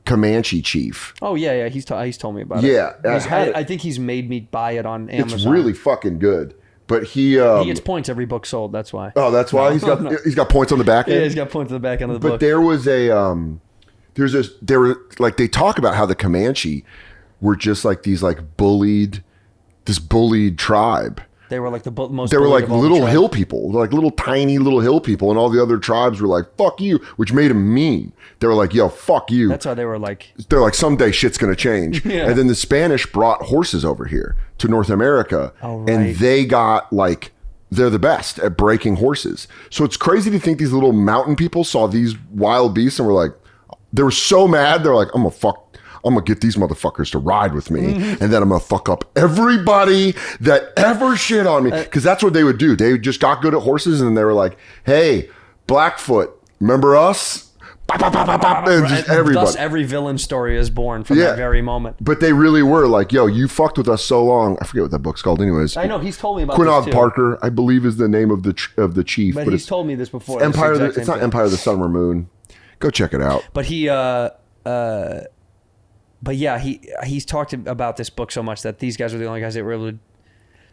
Comanche chief. Oh yeah. He's told me about it. Yeah, I think he's made me buy it on Amazon. It's really fucking good. But he gets points every book sold. That's why. Oh, that's why he's got points on the back end. Yeah, he's got points on the back end of the book. But there was they talk about how the Comanche were just like these like bullied tribe. They were like the most. They were like of all little the hill people, like little tiny little hill people, and all the other tribes were like "fuck you," which made them mean. They were like, "Yo, fuck you." That's why they were like. They're like, someday shit's gonna change. Yeah. And then the Spanish brought horses over here to North America, Oh, right. and they got like they're the best at breaking horses. So it's crazy to think these little mountain people saw these wild beasts and were like, they were so mad. They're like, I'm gonna get these motherfuckers to ride with me, and then I'm gonna fuck up everybody that ever shit on me. Because that's what they would do. They just got good at horses, and they were like, "Hey, Blackfoot, remember us?" Bop, bop, bop, bop, bop, and just everybody. Thus, every villain story is born from that very moment. But they really were like, "Yo, you fucked with us so long." I forget what that book's called. Anyways, I know he's told me about Quinnog this too. Parker, I believe, is the name of the chief. But he's told me this before. Empire. It's It's not Empire of the Sun or Moon. Go check it out. But but yeah, he's talked about this book so much that these guys were the only guys that were able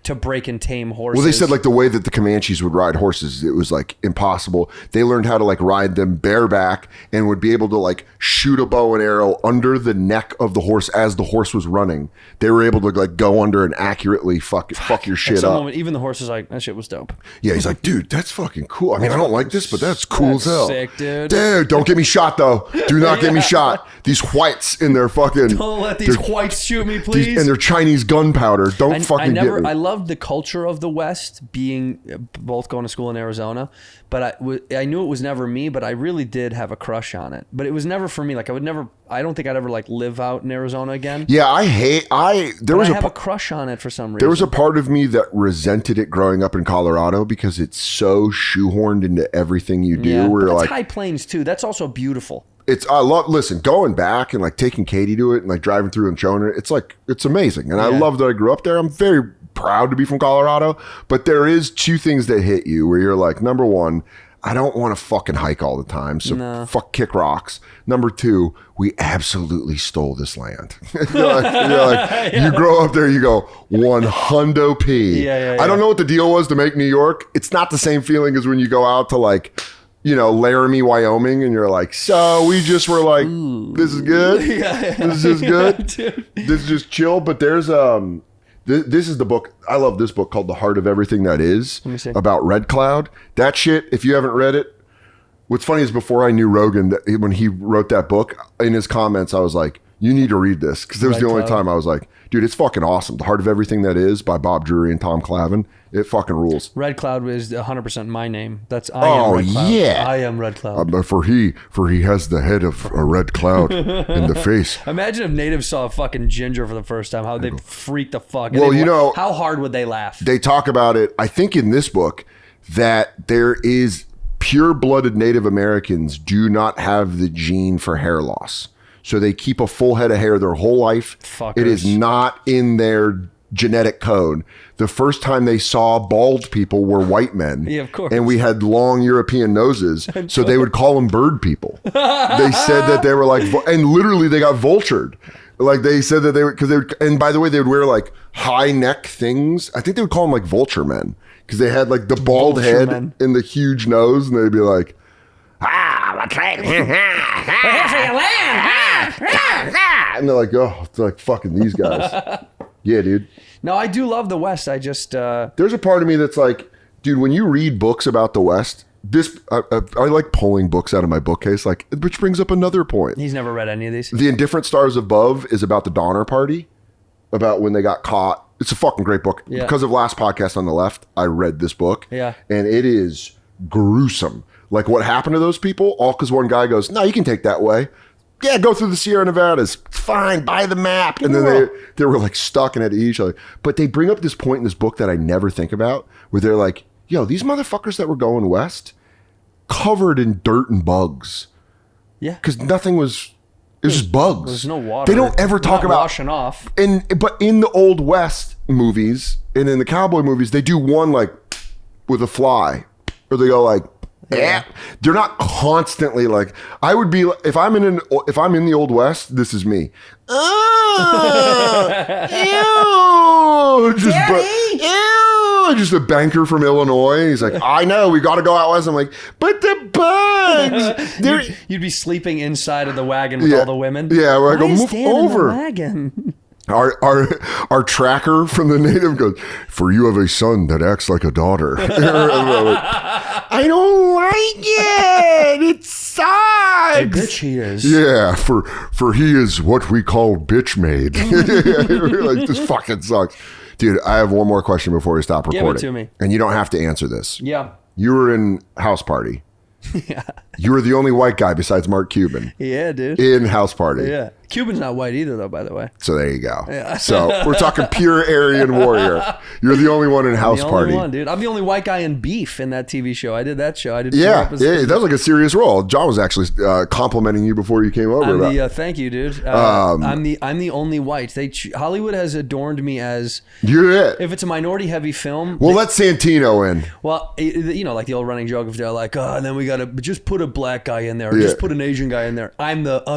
to break and tame horses. Well, they said like the way that the Comanches would ride horses, it was like impossible. They learned how to like ride them bareback and would be able to like shoot a bow and arrow under the neck of the horse as the horse was running. They were able to like go under and accurately fuck your shit up. Moment, even the horse is like, that shit was dope. Yeah, he's like, dude, that's fucking cool. I mean, I don't like this, but that's cool as hell. Sick, dude. Dude, don't get me shot though. Do not get me shot. These whites in their fucking. Don't let these whites shoot me, please. And their Chinese gunpowder. Don't fucking get me. I loved the culture of the West, being both going to school in Arizona, but I knew it was never me, but I really did have a crush on it. But it was never for me. Like I don't think I'd ever like live out in Arizona again. Yeah, I have a crush on it for some reason. There was a part of me that resented it growing up in Colorado because it's so shoehorned into everything you do. Yeah, where but like it's High Plains too. That's also beautiful. Listen, going back and like taking Katie to it and like driving through and showing her, it's amazing. And I love that I grew up there. I'm very proud to be from Colorado, but there is two things that hit you where you're like, number one, I don't want to fucking hike all the time, so fuck kick rocks. Number two, we absolutely stole this land. you're like you grow up there, you go, one hundo P. Yeah. I don't know what the deal was to make New York. It's not the same feeling as when you go out to like, Laramie, Wyoming, and you're like, so we just were like, this is good. This is good. This is just chill. But there's this is the book. I love this book called The Heart of Everything That Is, about Red Cloud. That shit, if you haven't read it, what's funny is before I knew Rogan, when he wrote that book, in his comments, I was like, you need to read this. Because it was the only time I was like, dude, it's fucking awesome. The Heart of Everything That Is by Bob Drury and Tom Clavin. It fucking rules. Red Cloud is 100% my name. I am Red Cloud. Yeah. I am Red Cloud. For he has the head of a red cloud in the face. Imagine if natives saw a fucking ginger for the first time, how they'd freak the fuck. Well, how hard would they laugh? They talk about it, I think in this book, that there is pure-blooded Native Americans do not have the gene for hair loss. So they keep a full head of hair their whole life. Fuckers. It is not in their genetic code. The first time they saw bald people were white men. Yeah, of course. And we had long European noses, so they would call them bird people. They said that they were like, and literally they got vultured. Like they said that and by the way, they would wear like high neck things. I think they would call them like vulture men because they had like the bald Vulture head men. and the huge nose, and they'd be like, and they're like, oh, it's like fucking these guys. Yeah, dude. No, I do love the West. I just there's a part of me that's like, dude, when you read books about the West, I like pulling books out of my bookcase, like, which brings up another point. He's never read any of these. The Indifferent Stars Above is about the Donner Party, about when they got caught. It's a fucking great book. Yeah. Because of last podcast on the left, I read this book. Yeah. And it is gruesome. Like what happened to those people, all because one guy goes, no, you can take that way. Yeah, go through the Sierra Nevadas. It's fine, buy the map. And then they were like stuck and had to eat each other. But they bring up this point in this book that I never think about, where they're like, yo, these motherfuckers that were going west, covered in dirt and bugs. Yeah. Because nothing was, It's just bugs. There's no water. They don't ever talk Not about washing off. But in the Old West movies and in the cowboy movies, they do one like with a fly, or they go like, yeah. They're not constantly like. I would be if I'm in the Old West. This is me. Ew, just a banker from Illinois. He's like, I know, we got to go out west. I'm like, but the bugs. You'd be sleeping inside of the wagon with all the women. Yeah, where I go, Why is move Dan in over. the wagon? Our tracker from the native goes, for you have a son that acts like a daughter. I don't like it. It sucks. Hey, bitch, he is. Yeah, for he is what we call bitch made. Like, this fucking sucks. Dude, I have one more question before we stop recording. Give it to me. And you don't have to answer this. Yeah. You were in House Party. Yeah. You were the only white guy besides Mark Cuban Yeah, dude. in House Party. Yeah. Cuban's not white either, though, by the way. So there you go. Yeah. So we're talking pure Aryan warrior. You're the only one in House the Party. only one, dude. I'm the only white guy in Beef in that TV show. I did that show. I did. Yeah, that was like a serious role. John was actually complimenting you before you came over. Thank you, dude. I'm the only white. Hollywood has adorned me as You're it. if it's a minority heavy film. Well, let Santino in. Well, like the old running joke if they're like, oh, and then we gotta just put a black guy in there, or just put an Asian guy in there.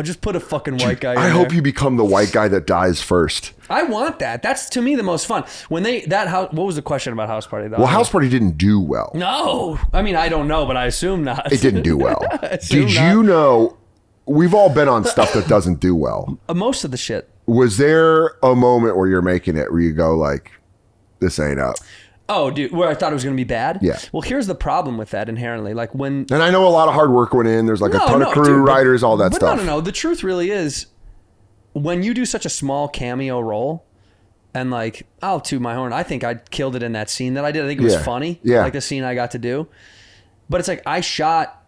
Just put a fucking white guy in there. I hope you become the white guy that dies first. I want that. That's to me the most fun. When what was the question about House Party though? Well, House Party didn't do well. No, I mean I don't know, but I assume not. It didn't do well. Assume Did not. you know? We've all been on stuff that doesn't do well. Most of the shit. Was there a moment where you're making it where you go like, "This ain't up"? Oh, dude, where I thought it was going to be bad? Yeah. Well, here's the problem with that inherently. Like when... And I know a lot of hard work went in. There's like a ton of crew, writers, all that stuff. No. The truth really is, when you do such a small cameo role, and like, I'll toot my horn, I think I killed it in that scene that I did. I think it was funny. Yeah. Like the scene I got to do. But it's like, I shot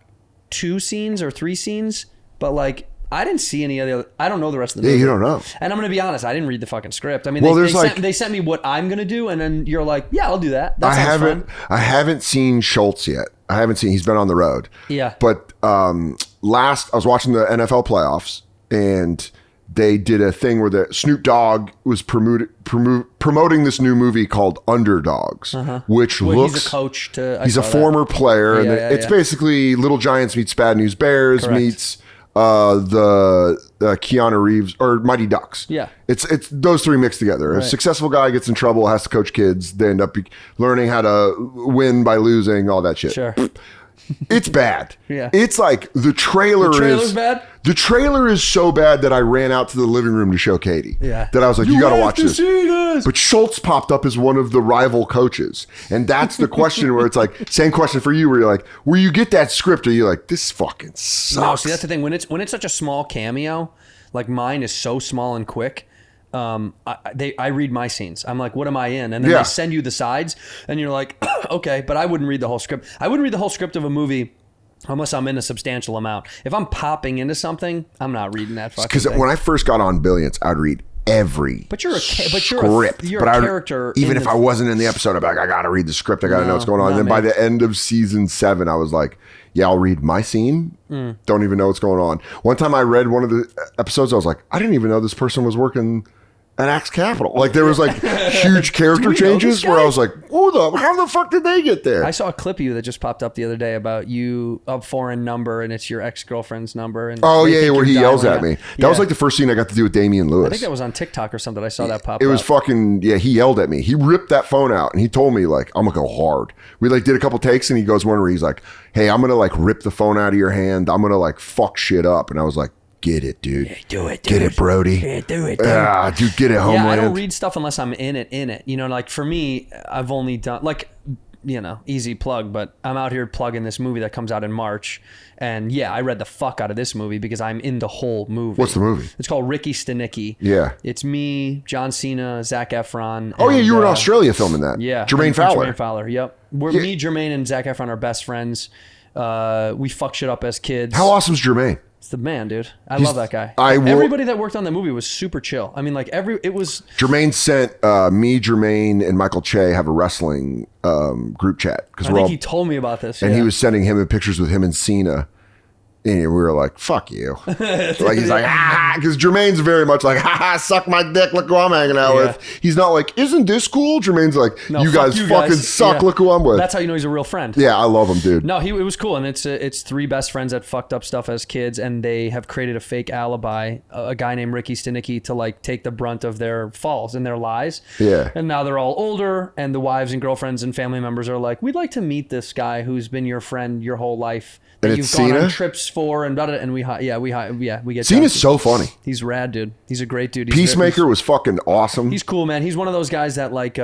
2 scenes or 3 scenes, but like, I didn't see any of the other... I don't know the rest of the movie. Yeah, you don't know. And I'm going to be honest, I didn't read the fucking script. I mean, Well, they sent me what I'm going to do, and then you're like, yeah, I'll do that. That sounds fun. I haven't seen Schultz yet. He's been on the road. Yeah. But I was watching the NFL playoffs, and they did a thing where the Snoop Dogg was promoting this new movie called Underdogs, which looks... He's a coach to... He's a former player, and it's basically Little Giants meets Bad News Bears meets... the Keanu Reeves or Mighty Ducks. Yeah. It's those 3 mixed together. A successful guy gets in trouble, has to coach kids. They end up learning how to win by losing, all that shit. Sure. It's bad. Yeah. It's like the trailer's bad? The trailer is so bad that I ran out to the living room to show Katie. Yeah. That I was like, you got to watch this. See this. But Schultz popped up as one of the rival coaches. And that's the question where it's like, same question for you, where you're like, where you get that script, are you like, this fucking sucks. No, see, that's the thing. When it's such a small cameo, like mine is so small and quick, I read my scenes. I'm like, what am I in? And then they send you the sides, and you're like, okay, but I wouldn't read the whole script. I wouldn't read the whole script of a movie unless I'm in a substantial amount. If I'm popping into something, I'm not reading that fucking thing. Because when I first got on Billions, I'd read every script. You're a character. Even if I wasn't in the episode, I'd be like, I got to read the script. I got to know what's going on. And then by the end of season 7, I was like, yeah, I'll read my scene. Don't even know what's going on. One time I read one of the episodes, I was like, I didn't even know this person was working at Axe Capital. Like there was like huge character changes where I was like, how the fuck did they get there? I saw a clip of you that just popped up the other day about you, a foreign number, and it's your ex-girlfriend's number. And where he yells at me. That was like the first scene I got to do with Damian Lewis. I think that was on TikTok or something. I saw that pop up. It was fucking, he yelled at me. He ripped that phone out and he told me like, I'm gonna go hard. We like did a couple takes and he goes one where he's like, hey, I'm gonna like rip the phone out of your hand. I'm gonna like fuck shit up. And I was like, get it, dude. Yeah, do it, dude. Get it, Brody. Yeah, do it, dude. Dude, get it, Homeland. Yeah, I don't read stuff unless I'm in it. You know, like for me, I've only done like, you know, easy plug, but I'm out here plugging this movie that comes out in March. And yeah, I read the fuck out of this movie because I'm in the whole movie. What's the movie? It's called Ricky Stanicky. Yeah. It's me, John Cena, Zac Efron. Oh, yeah, you were in Australia filming that. Yeah. Jermaine Fowler. Jermaine Fowler, yep. Me, Jermaine, and Zac Efron are best friends. We fuck shit up as kids. How awesome is Jermaine? It's the man, dude. I love that guy. Everybody that worked on that movie was super chill. I mean, like it was. Jermaine sent me, Jermaine, and Michael Che have a wrestling group chat I think he told me about this. And he was sending him in pictures with him and Cena. And we were like, fuck you. Like, he's like, because Jermaine's very much like, suck my dick, look who I'm hanging out with. He's not like, isn't this cool? Jermaine's like, No, you guys fucking suck, look who I'm with. That's how you know he's a real friend. Yeah, I love him, dude. No, it was cool. And it's three best friends that fucked up stuff as kids, and they have created a fake alibi, a guy named Ricky Stanicky, to like take the brunt of their falls and their lies. Yeah. And now they're all older, and the wives and girlfriends and family members are like, we'd like to meet this guy who's been your friend your whole life. That And you've it's gone Cena? on trips for, and and we get Cena's John. so funny. He's rad, dude. He's a great dude. Peacemaker was fucking awesome. He's cool, man. He's one of those guys that like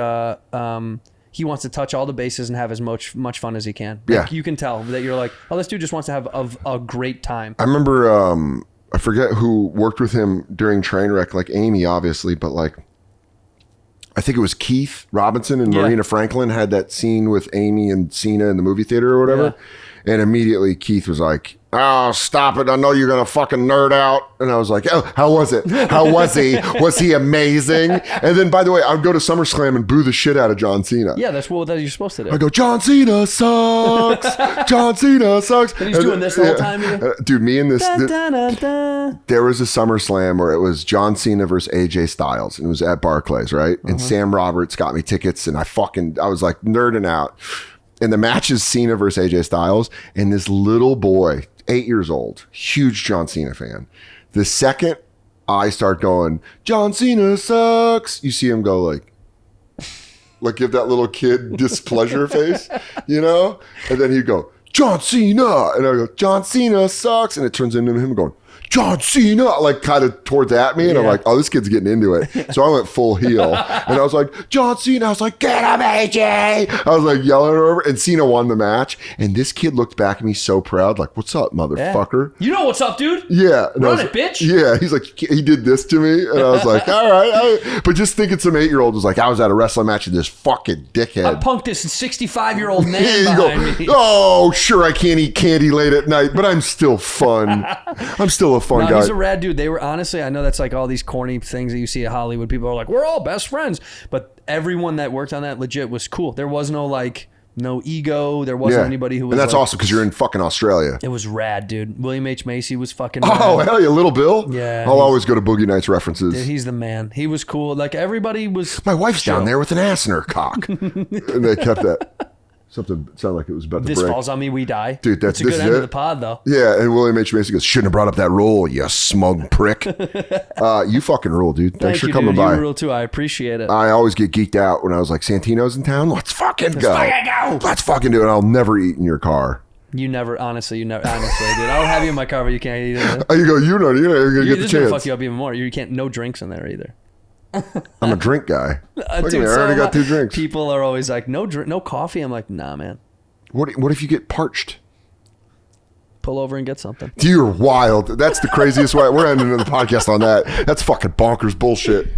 he wants to touch all the bases and have as much fun as he can. Like, Yeah. you can tell that you're like, oh, this dude just wants to have a great time. I remember, I forget who worked with him during Trainwreck, like Amy, obviously, but like, I think it was Keith Robinson and Marina Franklin had that scene with Amy and Cena in the movie theater or whatever. Yeah. And immediately Keith was like, oh, stop it. I know you're going to fucking nerd out. And I was like, oh, how was it? How was he? Was he amazing? And then, by the way, I would go to SummerSlam and boo the shit out of John Cena. Yeah, that's what you're supposed to do. I go, John Cena sucks. John Cena sucks. And he's doing this the whole time. Dude, me and this. Dun, dun, dun, dun. There was a SummerSlam where it was John Cena versus AJ Styles, and it was at Barclays, right? And Sam Roberts got me tickets, and I was like nerding out. And the match is Cena versus AJ Styles, and this little boy, 8 years old, huge John Cena fan. The second I start going, John Cena sucks, you see him go like give that little kid displeasure face, you know? And then he'd go, John Cena. And I go, John Cena sucks. And it turns into him going, John Cena, like kind of towards at me. And I'm like, oh, this kid's getting into it. So I went full heel. And I was like, John Cena. I was like, get him, AJ. I was like yelling over. And Cena won the match. And this kid looked back at me so proud, like, what's up, motherfucker? You know what's up, dude? Yeah. And Run it, bitch. Yeah. He's like, he did this to me. And I was like, all right. But just thinking some 8-year-old was like, I was at a wrestling match and this fucking dickhead. I punked this 65-year-old man You behind me. oh, sure, I can't eat candy late at night, but I'm still fun. I'm still a fun No, guy. he's a rad dude. They were, honestly, I know that's like all these corny things that you see at Hollywood. People are like, we're all best friends. But everyone that worked on that legit was cool. There was no like, no ego. There wasn't anybody who was And that's like, awesome because you're in fucking Australia. It was rad, dude. William H. Macy was fucking Oh, rad. hell yeah, Little Bill? Yeah, I'll always go to Boogie Nights references. Dude, he's the man. He was cool. Like, everybody was... My wife's down there with an ass in her cock. And they kept that. Something sounded like it was about to This break. falls on me, we die. Dude, It's a this good is end it. of the pod, though. Yeah, and William H. Macy goes, shouldn't have brought up that rule, you smug prick. You fucking rule, dude. Thanks for coming dude. by. You rule too. I appreciate it. I always get geeked out when I was like, Santino's in town? Let's fucking go. Let's fucking do it. I'll never eat in your car. You never, honestly, dude. I'll have you in my car, but you can't eat in it. Oh, you go, you're not going to get the This is gonna chance. fuck you up even more. You can't, no drinks in there either. I'm a drink guy. Look at Dude, me, I so already got 2 drinks. People are always like, no coffee. I'm like, nah, man. What if you get parched? Pull over and get something. You're wild. That's the craziest way. We're ending the podcast on that. That's fucking bonkers bullshit.